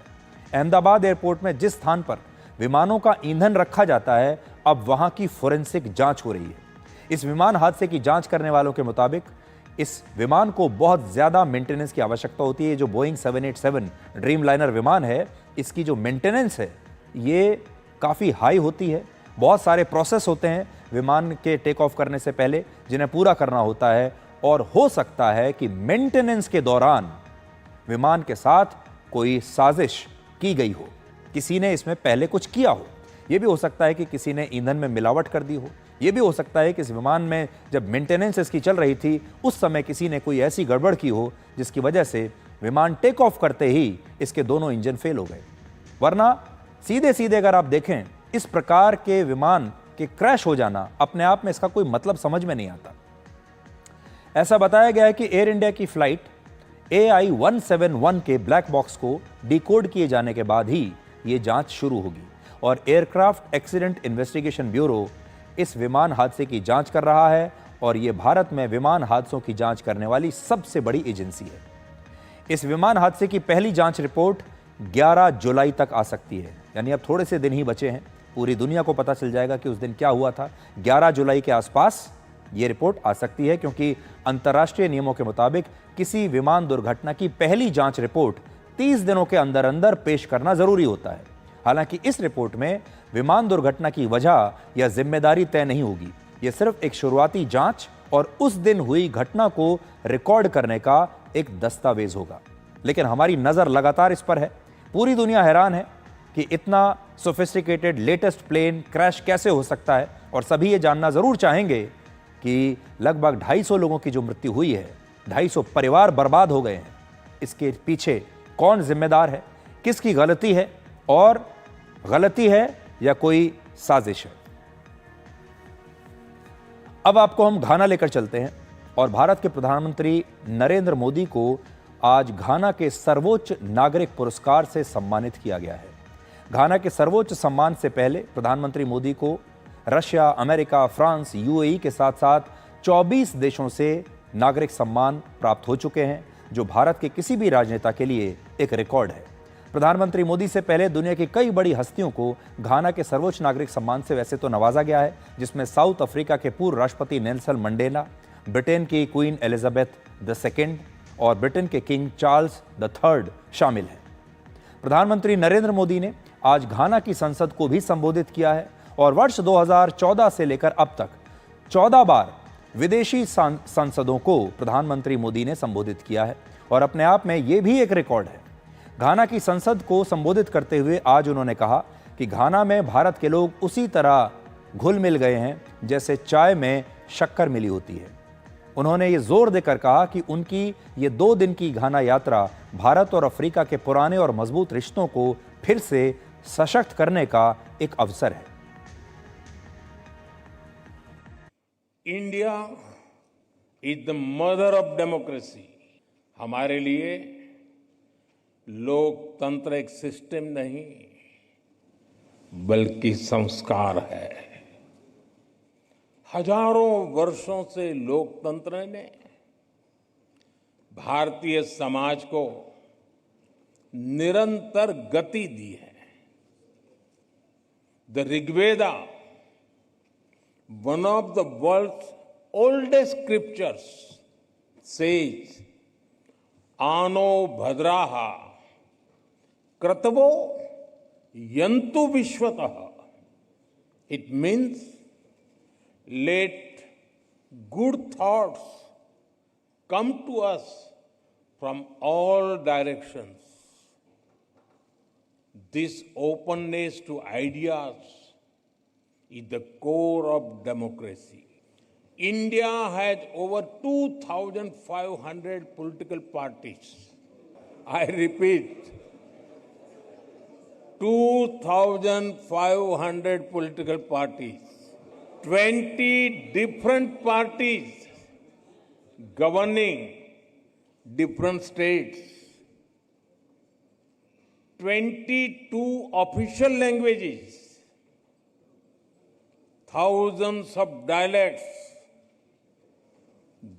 अहमदाबाद एयरपोर्ट में जिस स्थान पर विमानों का ईंधन रखा जाता है अब वहां की फोरेंसिक जांच हो रही है। इस विमान हादसे की जांच करने वालों के मुताबिक इस विमान को बहुत ज्यादा मेंटेनेंस की आवश्यकता होती है। जो बोइंग 787 ड्रीमलाइनर विमान है इसकी जो मेंटेनेंस है ये काफ़ी हाई होती है। बहुत सारे प्रोसेस होते हैं विमान के टेक ऑफ करने से पहले जिन्हें पूरा करना होता है और हो सकता है कि मेंटेनेंस के दौरान विमान के साथ कोई साजिश की गई हो, किसी ने इसमें पहले कुछ किया हो। यह भी हो सकता है कि किसी ने ईंधन में मिलावट कर दी हो। यह भी हो सकता है कि इस विमान में जब मेंटेनेंस इसकी चल रही थी उस समय किसी ने कोई ऐसी गड़बड़ की हो जिसकी वजह से विमान टेक ऑफ करते ही इसके दोनों इंजन फेल हो गए। वरना सीधे सीधे अगर आप देखें, इस प्रकार के विमान के क्रैश हो जाना अपने आप में इसका कोई मतलब समझ में नहीं आता। ऐसा बताया गया है कि एयर इंडिया की फ्लाइट AI-171 के ब्लैक बॉक्स को डिकोड किए जाने के बाद ही यह जांच शुरू होगी और एयरक्राफ्ट एक्सीडेंट इन्वेस्टिगेशन ब्यूरो इस विमान हादसे की जांच कर रहा है और यह भारत में विमान हादसों की जांच करने वाली सबसे बड़ी एजेंसी है। इस विमान हादसे की पहली जांच रिपोर्ट 11 जुलाई तक आ सकती है, यानी अब थोड़े से दिन ही बचे हैं। पूरी दुनिया को पता चल जाएगा कि उस दिन क्या हुआ था। 11 जुलाई के आसपास यह रिपोर्ट आ सकती है, क्योंकि अंतर्राष्ट्रीय नियमों के मुताबिक किसी विमान दुर्घटना की पहली जांच रिपोर्ट 30 दिनों के अंदर अंदर पेश करना जरूरी होता है। हालांकि इस रिपोर्ट में विमान दुर्घटना की वजह या जिम्मेदारी तय नहीं होगी। यह सिर्फ एक शुरुआती जांच और उस दिन हुई घटना को रिकॉर्ड करने का एक दस्तावेज होगा। लेकिन हमारी नजर लगातार इस पर है। पूरी दुनिया हैरान है कि इतना सोफिस्टिकेटेड लेटेस्ट प्लेन क्रैश कैसे हो सकता है, और सभी ये जानना जरूर चाहेंगे कि लगभग 250 लोगों की जो मृत्यु हुई है, 250 परिवार बर्बाद हो गए हैं, इसके पीछे कौन जिम्मेदार है, किसकी गलती है, और गलती है या कोई साजिश है। अब आपको हम घाना लेकर चलते हैं और भारत के प्रधानमंत्री नरेंद्र मोदी को आज घाना के सर्वोच्च नागरिक पुरस्कार से सम्मानित किया गया है। घाना के सर्वोच्च सम्मान से पहले प्रधानमंत्री मोदी को रशिया, अमेरिका, फ्रांस, UAE के साथ साथ 24 देशों से नागरिक सम्मान प्राप्त हो चुके हैं, जो भारत के किसी भी राजनेता के लिए एक रिकॉर्ड है। प्रधानमंत्री मोदी से पहले दुनिया की कई बड़ी हस्तियों को घाना के सर्वोच्च नागरिक सम्मान से वैसे तो नवाजा गया है, जिसमें साउथ अफ्रीका के पूर्व राष्ट्रपति नेल्सन मंडेला, ब्रिटेन की क्वीन एलिजाबेथ II और ब्रिटेन के किंग चार्ल्स III शामिल हैं। प्रधानमंत्री नरेंद्र मोदी ने आज घाना की संसद को भी संबोधित किया है और वर्ष 2014 से लेकर अब तक 14 बार विदेशी सांसदों को प्रधानमंत्री मोदी ने संबोधित किया है और अपने आप में यह भी एक रिकॉर्ड है। घाना की संसद को संबोधित करते हुए आज उन्होंने कहा कि घाना में भारत के लोग उसी तरह घुल मिल गए हैं जैसे चाय में शक्कर मिली होती है। उन्होंने ये जोर देकर कहा कि उनकी ये 2 दिन की घाना यात्रा भारत और अफ्रीका के पुराने और मजबूत रिश्तों को फिर से सशक्त करने का एक अवसर है। India is the mother of democracy. हमारे लिए लोकतंत्र एक सिस्टम नहीं बल्कि संस्कार है। हजारों वर्षों से लोकतंत्र ने भारतीय समाज को निरंतर गति दी है। The Rigveda, one of the world's oldest scriptures, says, "Ano bhadraha kratavo yantu vishwatah." It means let good thoughts come to us from all directions. This openness to ideas is the core of democracy. India has over 2,500 political parties. I repeat, 2,500 political parties. 20 different parties governing different states. 22 official languages. Thousands of dialects.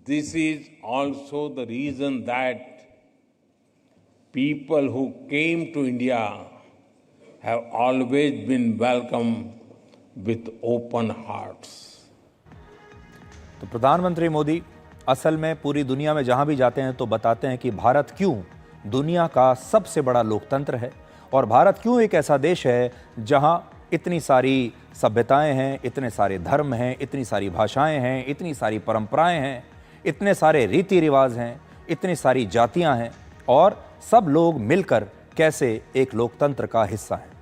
This is also the reason that people who came to India have always been welcomed with open hearts. तो प्रधानमंत्री मोदी असल में पूरी दुनिया में जहां भी जाते हैं तो बताते हैं कि भारत क्यों दुनिया का सबसे बड़ा लोकतंत्र है और भारत क्यों एक ऐसा देश है जहां इतनी सारी सभ्यताएं हैं, इतने सारे धर्म हैं, इतनी सारी भाषाएं हैं, इतनी सारी परंपराएं हैं, इतने सारे रीति रिवाज हैं, इतनी सारी जातियां हैं और सब लोग मिलकर कैसे एक लोकतंत्र का हिस्सा हैं।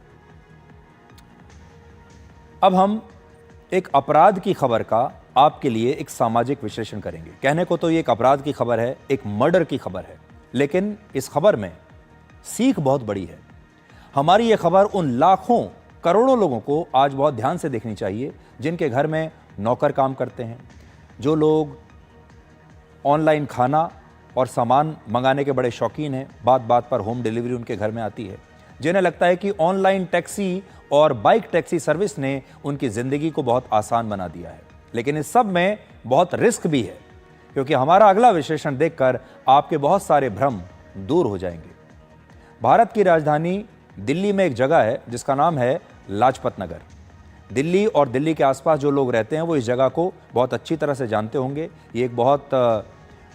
अब हम एक अपराध की खबर का आपके लिए एक सामाजिक विश्लेषण करेंगे। कहने को तो ये एक अपराध की खबर है, एक मर्डर की खबर है, लेकिन इस खबर में सीख बहुत बड़ी है। हमारी ये खबर उन लाखों करोड़ों लोगों को आज बहुत ध्यान से देखनी चाहिए जिनके घर में नौकर काम करते हैं, जो लोग ऑनलाइन खाना और सामान मंगाने के बड़े शौकीन हैं, बात बात पर होम डिलीवरी उनके घर में आती है, जिन्हें लगता है कि ऑनलाइन टैक्सी और बाइक टैक्सी सर्विस ने उनकी ज़िंदगी को बहुत आसान बना दिया है। लेकिन इस सब में बहुत रिस्क भी है, क्योंकि हमारा अगला विश्लेषण देखकर आपके बहुत सारे भ्रम दूर हो जाएंगे। भारत की राजधानी दिल्ली में एक जगह है जिसका नाम है लाजपत नगर। दिल्ली और दिल्ली के आसपास जो लोग रहते हैं वो इस जगह को बहुत अच्छी तरह से जानते होंगे। ये एक बहुत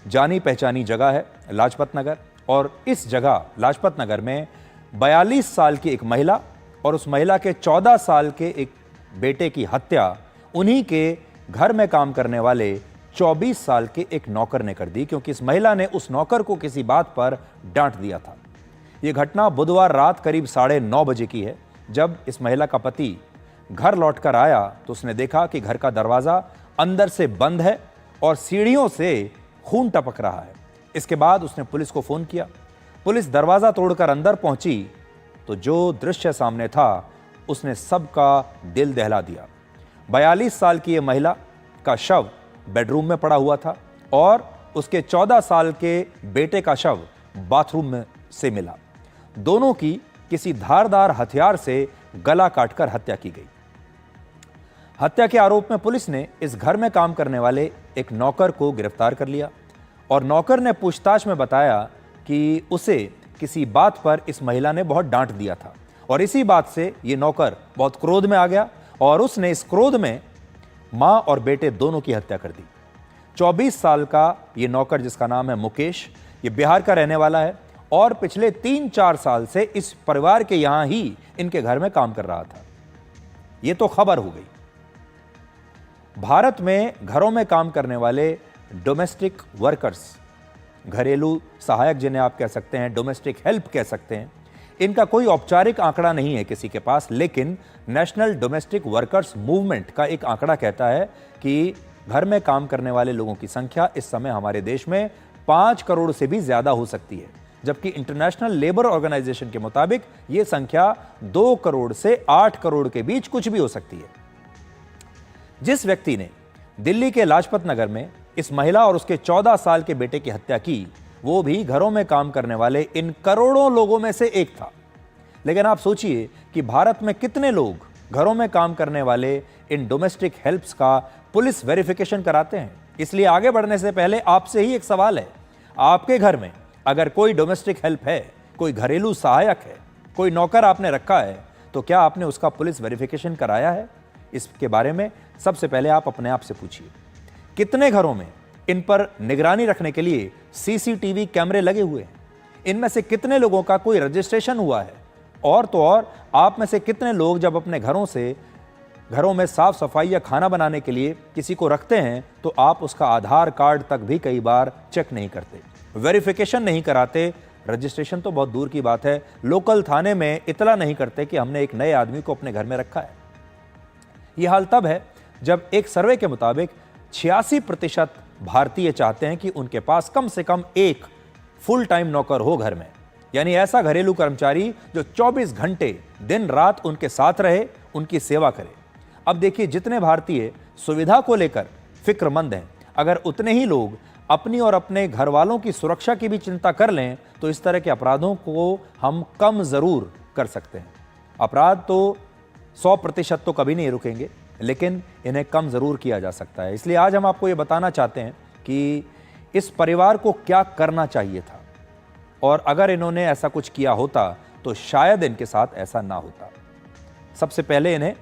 जानी पहचानी जगह है लाजपत नगर। और इस जगह लाजपत नगर में 42 साल की एक महिला और उस महिला के 14 साल के एक बेटे की हत्या उन्हीं के घर में काम करने वाले 24 साल के एक नौकर ने कर दी, क्योंकि इस महिला ने उस नौकर को किसी बात पर डांट दिया था। यह घटना बुधवार रात करीब 9:30 बजे की है। जब इस महिला का पति घर लौटकर आया तो उसने देखा कि घर का दरवाजा अंदर से बंद है और सीढ़ियों से खून टपक रहा है। इसके बाद उसने पुलिस को फोन किया। पुलिस दरवाजा तोड़कर अंदर पहुंची तो जो दृश्य सामने था उसने सबका दिल दहला दिया। 42 साल की यह महिला का शव बेडरूम में पड़ा हुआ था और उसके 14 साल के बेटे का शव बाथरूम में से मिला। दोनों की किसी धारदार हथियार से गला काटकर हत्या की गई। हत्या के आरोप में पुलिस ने इस घर में काम करने वाले एक नौकर को गिरफ्तार कर लिया और नौकर ने पूछताछ में बताया कि उसे किसी बात पर इस महिला ने बहुत डांट दिया था और इसी बात से ये नौकर बहुत क्रोध में आ गया और उसने इस क्रोध में मां और बेटे दोनों की हत्या कर दी। 24 साल का ये नौकर, जिसका नाम है मुकेश, ये बिहार का रहने वाला है और पिछले 3-4 साल से इस परिवार के यहां ही इनके घर में काम कर रहा था। ये तो खबर हो गई। भारत में घरों में काम करने वाले डोमेस्टिक वर्कर्स, घरेलू सहायक जिन्हें आप कह सकते हैं, डोमेस्टिक हेल्प कह सकते हैं, इनका कोई औपचारिक आंकड़ा नहीं है किसी के पास, लेकिन नेशनल डोमेस्टिक वर्कर्स मूवमेंट का एक आंकड़ा कहता है कि घर में काम करने वाले लोगों की संख्या इस समय हमारे देश में 5 करोड़ से भी ज्यादा हो सकती है, जबकि इंटरनेशनल लेबर ऑर्गेनाइजेशन के मुताबिक यह संख्या 2 करोड़ से 8 करोड़ के बीच कुछ भी हो सकती है। जिस व्यक्ति ने दिल्ली के लाजपत नगर में इस महिला और उसके 14 साल के बेटे की हत्या की, वो भी घरों में काम करने वाले इन करोड़ों लोगों में से एक था। लेकिन आप सोचिए कि भारत में कितने लोग घरों में काम करने वाले इन डोमेस्टिक हेल्प्स का पुलिस वेरिफिकेशन कराते हैं। इसलिए आगे बढ़ने से पहले आपसे ही एक सवाल है, आपके घर में अगर कोई डोमेस्टिक हेल्प है, कोई घरेलू सहायक है, कोई नौकर आपने रखा है, तो क्या आपने उसका पुलिस वेरिफिकेशन कराया है? इसके बारे में सबसे पहले आप अपने आप से पूछिए। कितने घरों में इन पर निगरानी रखने के लिए सीसीटीवी कैमरे लगे हुए हैं? इनमें से कितने लोगों का कोई रजिस्ट्रेशन हुआ है? और तो और आप में से कितने लोग जब अपने घरों में साफ सफाई या खाना बनाने के लिए किसी को रखते हैं तो आप उसका आधार कार्ड तक भी कई बार चेक नहीं करते, वेरिफिकेशन नहीं कराते, रजिस्ट्रेशन तो बहुत दूर की बात है, लोकल थाने में इतला नहीं करते कि हमने एक नए आदमी को अपने घर में रखा है। यह हाल तब है जब एक सर्वे के मुताबिक 86% भारतीय चाहते हैं कि उनके पास कम से कम एक फुल टाइम नौकर हो घर में, यानी ऐसा घरेलू कर्मचारी जो 24 घंटे दिन रात उनके साथ रहे, उनकी सेवा करे। अब देखिए, जितने भारतीय सुविधा को लेकर फिक्रमंद हैं, अगर उतने ही लोग अपनी और अपने घर वालों की सुरक्षा की भी चिंता कर लें तो इस तरह के अपराधों को हम कम जरूर कर सकते हैं। अपराध तो 100% तो कभी नहीं रुकेंगे, लेकिन इन्हें कम जरूर किया जा सकता है। इसलिए आज हम आपको ये बताना चाहते हैं कि इस परिवार को क्या करना चाहिए था और अगर इन्होंने ऐसा कुछ किया होता तो शायद इनके साथ ऐसा ना होता। सबसे पहले इन्हें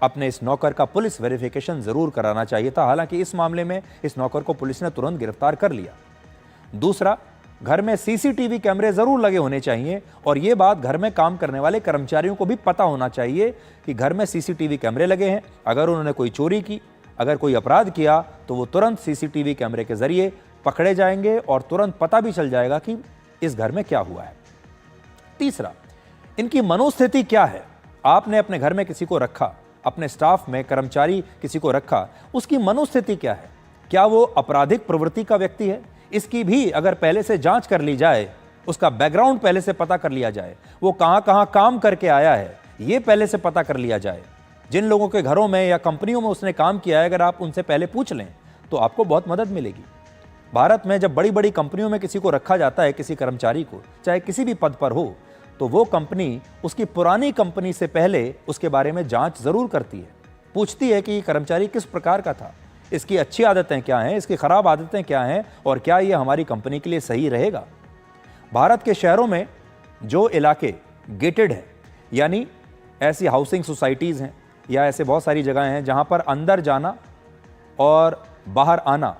अपने इस नौकर का पुलिस वेरिफिकेशन जरूर कराना चाहिए था। हालांकि इस मामले में इस नौकर को पुलिस ने तुरंत गिरफ्तार कर लिया। दूसरा, घर में सीसीटीवी कैमरे जरूर लगे होने चाहिए और यह बात घर में काम करने वाले कर्मचारियों को भी पता होना चाहिए कि घर में सीसीटीवी कैमरे लगे हैं। अगर उन्होंने कोई चोरी की, अगर कोई अपराध किया तो वो तुरंत सीसीटीवी कैमरे के जरिए पकड़े जाएंगे और तुरंत पता भी चल जाएगा कि इस घर में क्या हुआ है। तीसरा, इनकी मनोस्थिति क्या है? आपने अपने घर में किसी को रखा, अपने स्टाफ में कर्मचारी किसी को रखा, उसकी मनोस्थिति क्या है? क्या वो आपराधिक प्रवृत्ति का व्यक्ति है? इसकी भी अगर पहले से जांच कर ली जाए उसका बैकग्राउंड पहले से पता कर लिया जाए, वो कहां कहां काम करके आया है ये पहले से पता कर लिया जाए। जिन लोगों के घरों में या कंपनियों में उसने काम किया है, अगर आप उनसे पहले पूछ लें तो आपको बहुत मदद मिलेगी। भारत में जब बड़ी बड़ी कंपनियों में किसी को रखा जाता है, किसी कर्मचारी को, चाहे किसी भी पद पर हो, तो वो कंपनी उसकी पुरानी कंपनी से पहले उसके बारे में जांच जरूर करती है, पूछती है कि ये कर्मचारी किस प्रकार का था, इसकी अच्छी आदतें क्या हैं, इसकी खराब आदतें क्या हैं और क्या ये हमारी कंपनी के लिए सही रहेगा। भारत के शहरों में जो इलाके गेटेड हैं, यानी ऐसी हाउसिंग सोसाइटीज़ हैं या ऐसे बहुत सारी जगहें हैं जहां पर अंदर जाना और बाहर आना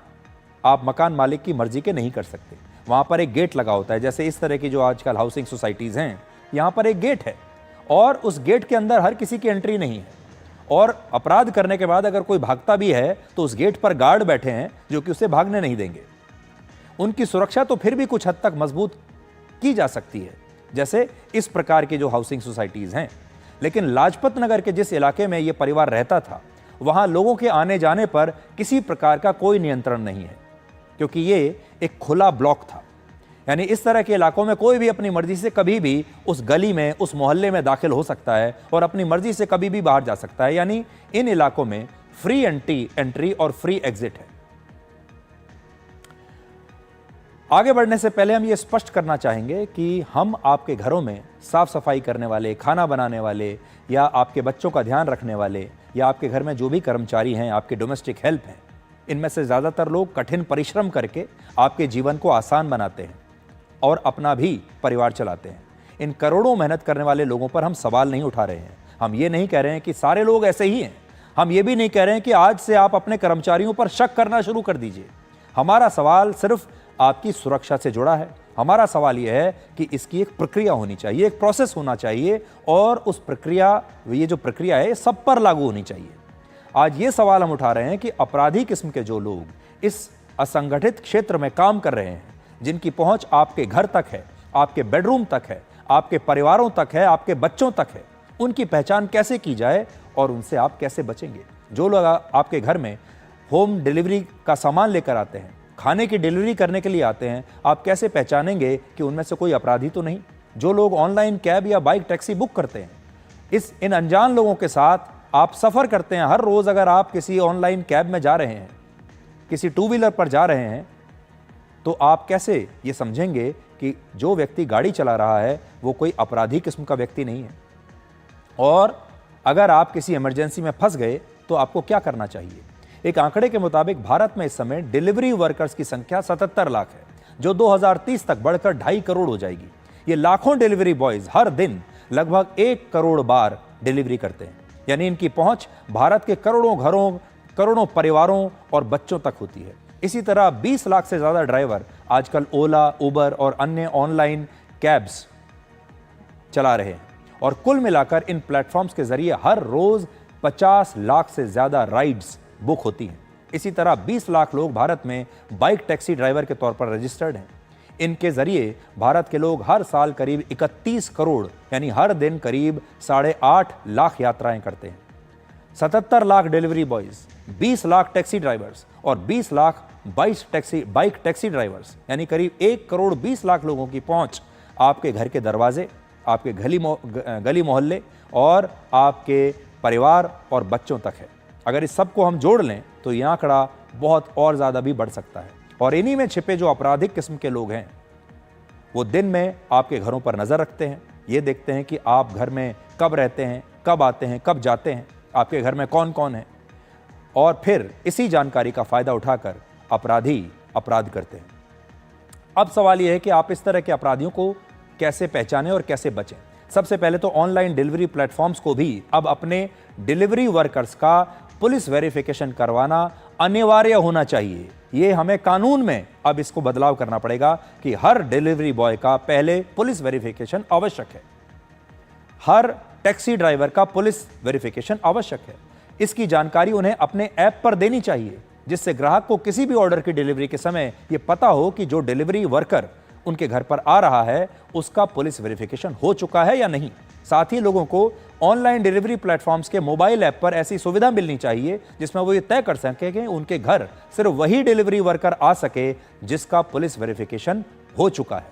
आप मकान मालिक की मर्जी के नहीं कर सकते, वहां पर एक गेट लगा होता है। जैसे इस तरह की जो आजकल हाउसिंग सोसाइटीज़ हैं, यहाँ पर एक गेट है और उस गेट के अंदर हर किसी की एंट्री नहीं है, और अपराध करने के बाद अगर कोई भागता भी है तो उस गेट पर गार्ड बैठे हैं जो कि उसे भागने नहीं देंगे। उनकी सुरक्षा तो फिर भी कुछ हद तक मजबूत की जा सकती है, जैसे इस प्रकार की जो हाउसिंग सोसाइटीज़ हैं। लेकिन लाजपत नगर के जिस इलाके में ये परिवार रहता था, वहाँ लोगों के आने जाने पर किसी प्रकार का कोई नियंत्रण नहीं है, क्योंकि ये एक खुला ब्लॉक था। यानी इस तरह के इलाकों में कोई भी अपनी मर्जी से कभी भी उस गली में, उस मोहल्ले में दाखिल हो सकता है और अपनी मर्जी से कभी भी बाहर जा सकता है। यानी इन इलाकों में फ्री एंट्री और फ्री एग्जिट है। आगे बढ़ने से पहले हम ये स्पष्ट करना चाहेंगे कि हम आपके घरों में साफ सफाई करने वाले, खाना बनाने वाले या आपके बच्चों का ध्यान रखने वाले या आपके घर में जो भी कर्मचारी हैं, आपके डोमेस्टिक हेल्प हैं, इनमें से ज़्यादातर लोग कठिन परिश्रम करके आपके जीवन को आसान बनाते हैं और अपना भी परिवार चलाते हैं। इन करोड़ों मेहनत करने वाले लोगों पर हम सवाल नहीं उठा रहे हैं। हम ये नहीं कह रहे हैं कि सारे लोग ऐसे ही हैं। हम ये भी नहीं कह रहे हैं कि आज से आप अपने कर्मचारियों पर शक करना शुरू कर दीजिए। हमारा सवाल सिर्फ आपकी सुरक्षा से जुड़ा है। हमारा सवाल यह है कि इसकी एक प्रक्रिया होनी चाहिए, एक प्रोसेस होना चाहिए, और उस प्रक्रिया, ये जो प्रक्रिया है, सब पर लागू होनी चाहिए। आज ये सवाल हम उठा रहे हैं कि अपराधी किस्म के जो लोग इस असंगठित क्षेत्र में काम कर रहे हैं, जिनकी पहुंच आपके घर तक है, आपके बेडरूम तक है, आपके परिवारों तक है, आपके बच्चों तक है, उनकी पहचान कैसे की जाए और उनसे आप कैसे बचेंगे। जो लोग आपके घर में होम डिलीवरी का सामान लेकर आते हैं, खाने की डिलीवरी करने के लिए आते हैं, आप कैसे पहचानेंगे कि उनमें से कोई अपराधी तो नहीं। जो लोग ऑनलाइन कैब या बाइक टैक्सी बुक करते हैं, इन अनजान लोगों के साथ आप सफ़र करते हैं हर रोज़। अगर आप किसी ऑनलाइन कैब में जा रहे हैं, किसी टू व्हीलर पर जा रहे हैं, तो आप कैसे ये समझेंगे कि जो व्यक्ति गाड़ी चला रहा है वो कोई अपराधी किस्म का व्यक्ति नहीं है। और अगर आप किसी इमरजेंसी में फंस गए तो आपको क्या करना चाहिए। एक आंकड़े के मुताबिक भारत में इस समय डिलीवरी वर्कर्स की संख्या 77 लाख है, जो 2030 तक बढ़कर 2.5 करोड़ हो जाएगी। ये लाखों डिलीवरी बॉयज हर दिन लगभग 1 करोड़ बार डिलीवरी करते हैं। यानी इनकी पहुंच भारत के करोड़ों घरों, करोड़ों परिवारों और बच्चों तक होती है। इसी तरह 20 लाख से ज़्यादा ड्राइवर आजकल ओला, उबर और अन्य ऑनलाइन कैब्स चला रहे हैं, और कुल मिलाकर इन प्लेटफॉर्म्स के जरिए हर रोज़ 50 लाख से ज़्यादा राइड्स बुक होती हैं। इसी तरह 20 लाख लोग भारत में बाइक टैक्सी ड्राइवर के तौर पर रजिस्टर्ड हैं। इनके जरिए भारत के लोग हर साल करीब 31 करोड़, यानी हर दिन करीब 8.5 लाख यात्राएं करते हैं। 77 lakh delivery boys, 20 lakh taxi drivers और 20 लाख बाइक टैक्सी ड्राइवर्स, यानी करीब 1 करोड़ 20 लाख लोगों की पहुंच आपके घर के दरवाजे, आपके गली मोहल्ले और आपके परिवार और बच्चों तक है। अगर इस सब को हम जोड़ लें तो यह आंकड़ा बहुत और ज़्यादा भी बढ़ सकता है। और इन्हीं में छिपे जो आपराधिक किस्म के लोग हैं, वो दिन में आपके घरों पर नज़र रखते हैं, ये देखते हैं कि आप घर में कब रहते हैं, कब आते हैं, कब जाते हैं, आपके घर में कौन कौन है, और फिर इसी जानकारी का फ़ायदा उठाकर अपराधी अपराध करते हैं। अब सवाल यह है कि आप इस तरह के अपराधियों को कैसे पहचानें और कैसे बचें। सबसे पहले तो ऑनलाइन डिलीवरी प्लेटफॉर्म्स को भी अब अपने डिलीवरी वर्कर्स का पुलिस वेरिफिकेशन करवाना अनिवार्य होना चाहिए। ये हमें कानून में अब इसको बदलाव करना पड़ेगा कि हर डिलीवरी बॉय का पहले पुलिस वेरिफिकेशन आवश्यक है, हर टैक्सी ड्राइवर का पुलिस वेरिफिकेशन आवश्यक है। इसकी जानकारी उन्हें अपने ऐप पर देनी चाहिए, जिससे ग्राहक को किसी भी ऑर्डर की डिलीवरी के समय ये पता हो कि जो डिलीवरी वर्कर उनके घर पर आ रहा है उसका पुलिस वेरिफिकेशन हो चुका है या नहीं। साथ ही लोगों को ऑनलाइन डिलीवरी प्लेटफॉर्म्स के मोबाइल ऐप पर ऐसी सुविधा मिलनी चाहिए जिसमें वो ये तय कर सकें कि उनके घर सिर्फ वही डिलीवरी वर्कर आ सके जिसका पुलिस वेरिफिकेशन हो चुका है।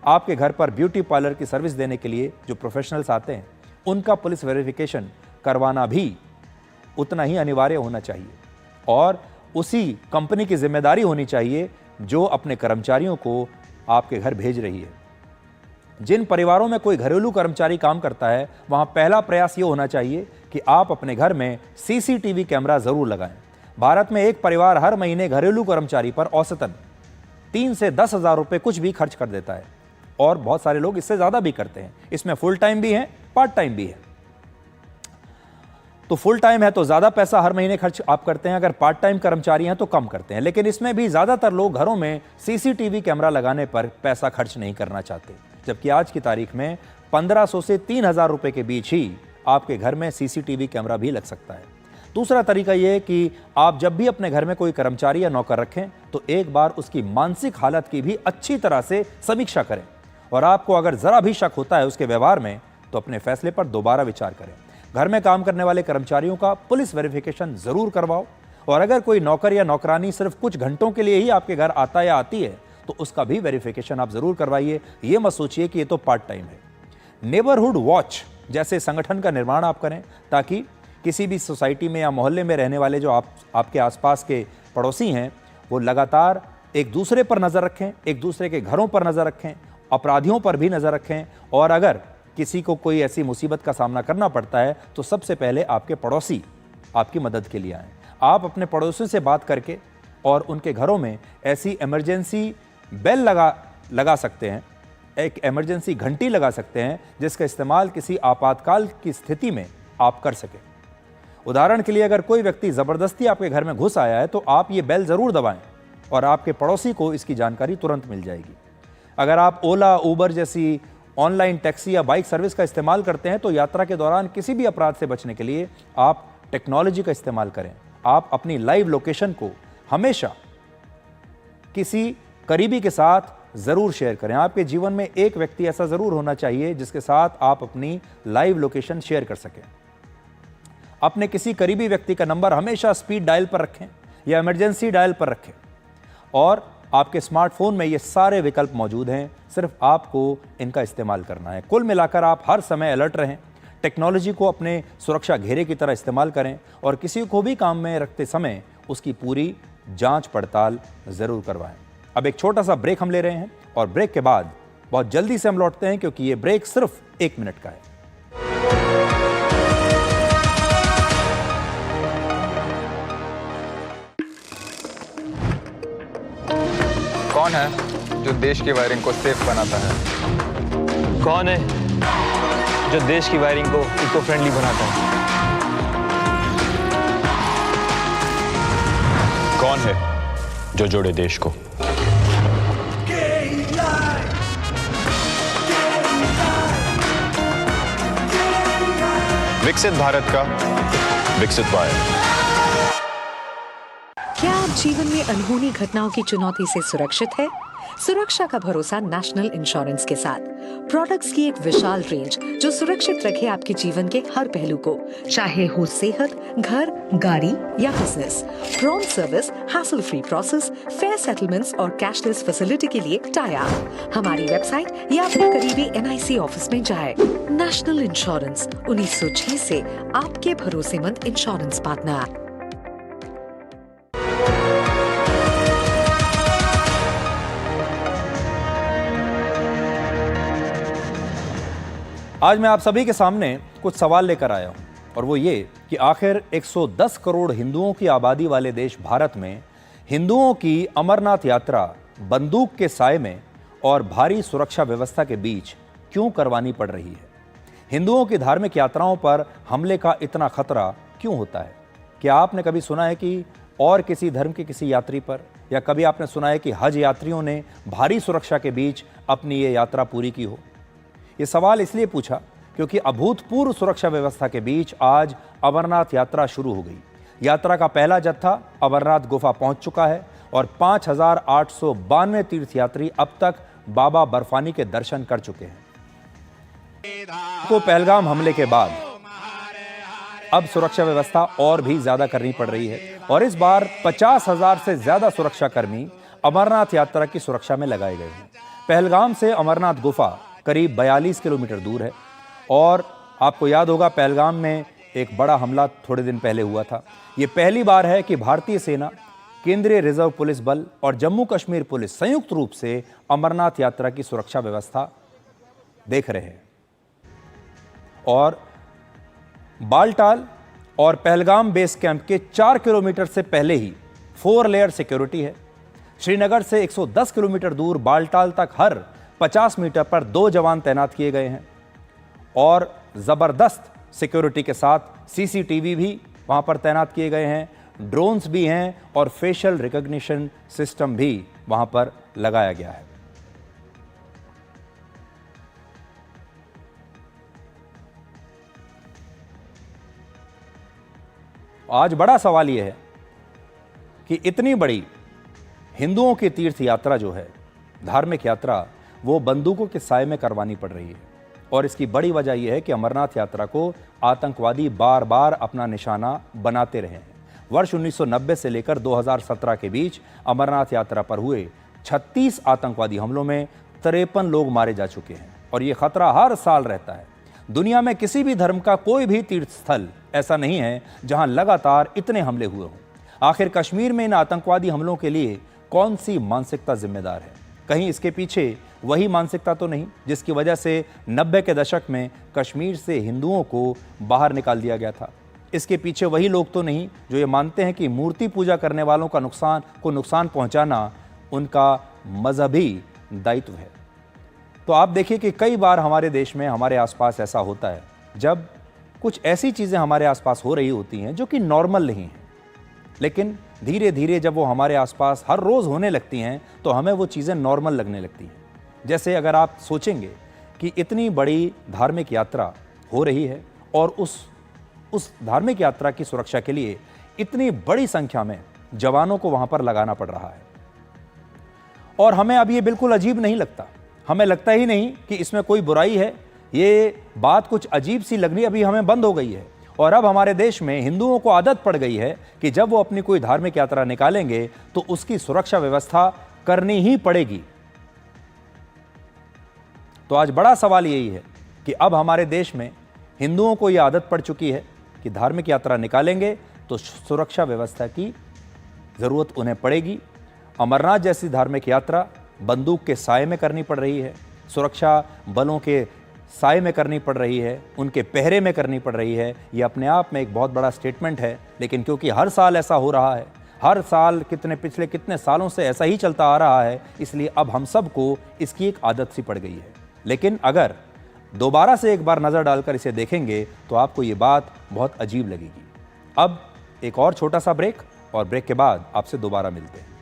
आपके घर पर ब्यूटी पार्लर की सर्विस देने के लिए जो प्रोफेशनल्स आते हैं, उनका पुलिस वेरिफिकेशन करवाना भी उतना ही अनिवार्य होना चाहिए और उसी कंपनी की जिम्मेदारी होनी चाहिए जो अपने कर्मचारियों को आपके घर भेज रही है। जिन परिवारों में कोई घरेलू कर्मचारी काम करता है, वहां पहला प्रयास यह होना चाहिए कि आप अपने घर में सीसीटीवी कैमरा जरूर लगाएं। भारत में एक परिवार हर महीने घरेलू कर्मचारी पर औसतन 3 से 10 हजार रुपए कुछ भी खर्च कर देता है और बहुत सारे लोग इससे ज्यादा भी करते हैं। इसमें फुल टाइम भी है, पार्ट टाइम भी है। तो फुल टाइम है तो ज्यादा पैसा हर महीने खर्च आप करते हैं, अगर पार्ट टाइम कर्मचारी हैं तो कम करते हैं। लेकिन इसमें भी ज्यादातर लोग घरों में सीसीटीवी कैमरा लगाने पर पैसा खर्च नहीं करना चाहते, जबकि आज की तारीख में 1500 से 3000 रुपए के बीच ही आपके घर में सीसीटीवी कैमरा भी लग सकता है। दूसरा तरीका यह है कि आप जब भी अपने घर में कोई कर्मचारी या नौकर रखें तो एक बार उसकी मानसिक हालत की भी अच्छी तरह से समीक्षा करें और आपको अगर जरा भी शक होता है उसके व्यवहार में तो अपने फैसले पर दोबारा विचार करें। घर में काम करने वाले कर्मचारियों का पुलिस वेरिफिकेशन जरूर करवाओ और अगर कोई नौकर या नौकरानी सिर्फ कुछ घंटों के लिए ही आपके घर आता या आती है तो उसका भी वेरिफिकेशन आप जरूर करवाइए। यह मत सोचिए कि ये तो पार्ट टाइम है। नेबरहुड वॉच जैसे संगठन का निर्माण आप करें ताकि किसी भी सोसाइटी में या मोहल्ले में रहने वाले जो आपके आसपास के पड़ोसी हैं वो लगातार एक दूसरे पर नजर रखें, एक दूसरे के घरों पर नजर रखें, अपराधियों पर भी नजर रखें और अगर किसी को कोई ऐसी मुसीबत का सामना करना पड़ता है तो सबसे पहले आपके पड़ोसी आपकी मदद के लिए आएं। आप अपने पड़ोसियों से बात करके और उनके घरों में ऐसी इमरजेंसी बेल लगा सकते हैं, एक इमरजेंसी घंटी लगा सकते हैं जिसका इस्तेमाल किसी आपातकाल की स्थिति में आप कर सकें। उदाहरण के लिए अगर कोई व्यक्ति जबरदस्ती आपके घर में घुस आया है तो आप ये बेल जरूर दबाएं और आपके पड़ोसी को इसकी जानकारी तुरंत मिल जाएगी। अगर आप ओला, उबर जैसी ऑनलाइन टैक्सी या बाइक सर्विस का इस्तेमाल करते हैं तो यात्रा के दौरान किसी भी अपराध से बचने के लिए आप टेक्नोलॉजी का इस्तेमाल करें। आप अपनी लाइव लोकेशन को हमेशा किसी करीबी के साथ जरूर शेयर करें। आपके जीवन में एक व्यक्ति ऐसा जरूर होना चाहिए जिसके साथ आप अपनी लाइव लोकेशन शेयर कर सकें। अपने किसी करीबी व्यक्ति का नंबर हमेशा स्पीड डायल पर रखें या इमरजेंसी डायल पर रखें और आपके स्मार्टफोन में ये सारे विकल्प मौजूद हैं, सिर्फ आपको इनका इस्तेमाल करना है। कुल मिलाकर आप हर समय अलर्ट रहें, टेक्नोलॉजी को अपने सुरक्षा घेरे की तरह इस्तेमाल करें और किसी को भी काम में रखते समय उसकी पूरी जांच पड़ताल जरूर करवाएं। अब एक छोटा सा ब्रेक हम ले रहे हैं और ब्रेक के बाद बहुत जल्दी से हम लौटते हैं क्योंकि ये ब्रेक सिर्फ 1 मिनट का है। कौन है जो देश की वायरिंग को सेफ बनाता है? कौन है जो देश की वायरिंग को इको फ्रेंडली बनाता है? कौन है जो जोड़े देश को? विकसित भारत का विकसित वायर। क्या आप जीवन में अनहोनी घटनाओं की चुनौती से सुरक्षित है? सुरक्षा का भरोसा नेशनल इंश्योरेंस के साथ। प्रोडक्ट्स की एक विशाल रेंज जो सुरक्षित रखे आपके जीवन के हर पहलू को, चाहे हो सेहत, घर, गाड़ी या business. Prompt service, hassle free process, fair settlements और कैशलेस फैसिलिटी के लिए टाई अप। हमारी वेबसाइट या अपने करीबी NIC ऑफिस में जाएं। नेशनल इंश्योरेंस 1906 से आपके भरोसेमंद इंश्योरेंस पार्टनर। आज मैं आप सभी के सामने कुछ सवाल लेकर आया हूं और वो ये कि आखिर 110 करोड़ हिंदुओं की आबादी वाले देश भारत में हिंदुओं की अमरनाथ यात्रा बंदूक के साए में और भारी सुरक्षा व्यवस्था के बीच क्यों करवानी पड़ रही है? हिंदुओं की धार्मिक यात्राओं पर हमले का इतना खतरा क्यों होता है? क्या आपने कभी सुना है कि और किसी धर्म के किसी यात्री पर, या कभी आपने सुना है कि हज यात्रियों ने भारी सुरक्षा के बीच अपनी ये यात्रा पूरी की हो? ये सवाल इसलिए पूछा क्योंकि अभूतपूर्व सुरक्षा व्यवस्था के बीच आज अमरनाथ यात्रा शुरू हो गई। यात्रा का पहला जत्था अमरनाथ गुफा पहुंच चुका है और 5892 तीर्थयात्री अब तक बाबा बर्फानी के दर्शन कर चुके हैं। तो पहलगाम हमले के बाद अब सुरक्षा व्यवस्था और भी ज्यादा करनी पड़ रही है और इस बार 50,000 से ज्यादा सुरक्षाकर्मी अमरनाथ यात्रा की सुरक्षा में लगाए गए हैं। पहलगाम से अमरनाथ गुफा करीब 42 किलोमीटर दूर है और आपको याद होगा पहलगाम में एक बड़ा हमला थोड़े दिन पहले हुआ था। ये पहली बार है कि भारतीय सेना, केंद्रीय रिजर्व पुलिस बल और जम्मू कश्मीर पुलिस संयुक्त रूप से अमरनाथ यात्रा की सुरक्षा व्यवस्था देख रहे हैं। और बालटाल और पहलगाम बेस कैंप के 4 किलोमीटर से पहले ही 4 लेयर सिक्योरिटी है। श्रीनगर से 110 किलोमीटर दूर बालटाल तक हर 50 मीटर पर 2 जवान तैनात किए गए हैं और जबरदस्त सिक्योरिटी के साथ सीसीटीवी भी वहां पर तैनात किए गए हैं, ड्रोन्स भी हैं और फेशियल रिकॉग्निशन सिस्टम भी वहां पर लगाया गया है। आज बड़ा सवाल यह है कि इतनी बड़ी हिंदुओं की तीर्थ यात्रा जो है, धार्मिक यात्रा, वो बंदूकों के साए में करवानी पड़ रही है। और इसकी बड़ी वजह यह है कि अमरनाथ यात्रा को आतंकवादी बार बार अपना निशाना बनाते रहे हैं। वर्ष 1990 से लेकर 2017 के बीच अमरनाथ यात्रा पर हुए 36 आतंकवादी हमलों में 53 लोग मारे जा चुके हैं और ये खतरा हर साल रहता है। दुनिया में किसी भी धर्म का कोई भी तीर्थ स्थल ऐसा नहीं है जहां लगातार इतने हमले हुए हों। आखिर कश्मीर में इन आतंकवादी हमलों के लिए कौन सी मानसिकता जिम्मेदार है? कहीं इसके पीछे वही मानसिकता तो नहीं जिसकी वजह से 90 के दशक में कश्मीर से हिंदुओं को बाहर निकाल दिया गया था? इसके पीछे वही लोग तो नहीं जो ये मानते हैं कि मूर्ति पूजा करने वालों का नुकसान पहुंचाना उनका मजहबी दायित्व है? तो आप देखिए कि कई बार हमारे देश में, हमारे आसपास ऐसा होता है जब कुछ ऐसी चीज़ें हमारे आसपास हो रही होती हैं जो कि नॉर्मल नहीं हैं, लेकिन धीरे धीरे जब वो हमारे आसपास हर रोज़ होने लगती हैं तो हमें वो चीज़ें नॉर्मल लगने लगती हैं। जैसे अगर आप सोचेंगे कि इतनी बड़ी धार्मिक यात्रा हो रही है और उस धार्मिक यात्रा की सुरक्षा के लिए इतनी बड़ी संख्या में जवानों को वहाँ पर लगाना पड़ रहा है और हमें अब ये बिल्कुल अजीब नहीं लगता। हमें लगता ही नहीं कि इसमें कोई बुराई है। ये बात कुछ अजीब सी लगनी अभी हमें बंद हो गई है और अब हमारे देश में हिंदुओं को आदत पड़ गई है कि जब वो अपनी कोई धार्मिक यात्रा निकालेंगे तो उसकी सुरक्षा व्यवस्था करनी ही पड़ेगी। तो आज बड़ा सवाल यही है कि अब हमारे देश में हिंदुओं को यह आदत पड़ चुकी है कि धार्मिक यात्रा निकालेंगे तो सुरक्षा व्यवस्था की ज़रूरत उन्हें पड़ेगी। अमरनाथ जैसी धार्मिक यात्रा बंदूक के साए में करनी पड़ रही है, सुरक्षा बलों के साए में करनी पड़ रही है, उनके पहरे में करनी पड़ रही है। ये अपने आप में एक बहुत बड़ा स्टेटमेंट है, लेकिन क्योंकि हर साल ऐसा हो रहा है, हर साल पिछले कितने सालों से ऐसा ही चलता आ रहा है, इसलिए अब हम सबको इसकी एक आदत सी पड़ गई है। लेकिन अगर दोबारा से एक बार नज़र डालकर इसे देखेंगे तो आपको ये बात बहुत अजीब लगेगी। अब एक और छोटा सा ब्रेक और ब्रेक के बाद आपसे दोबारा मिलते हैं।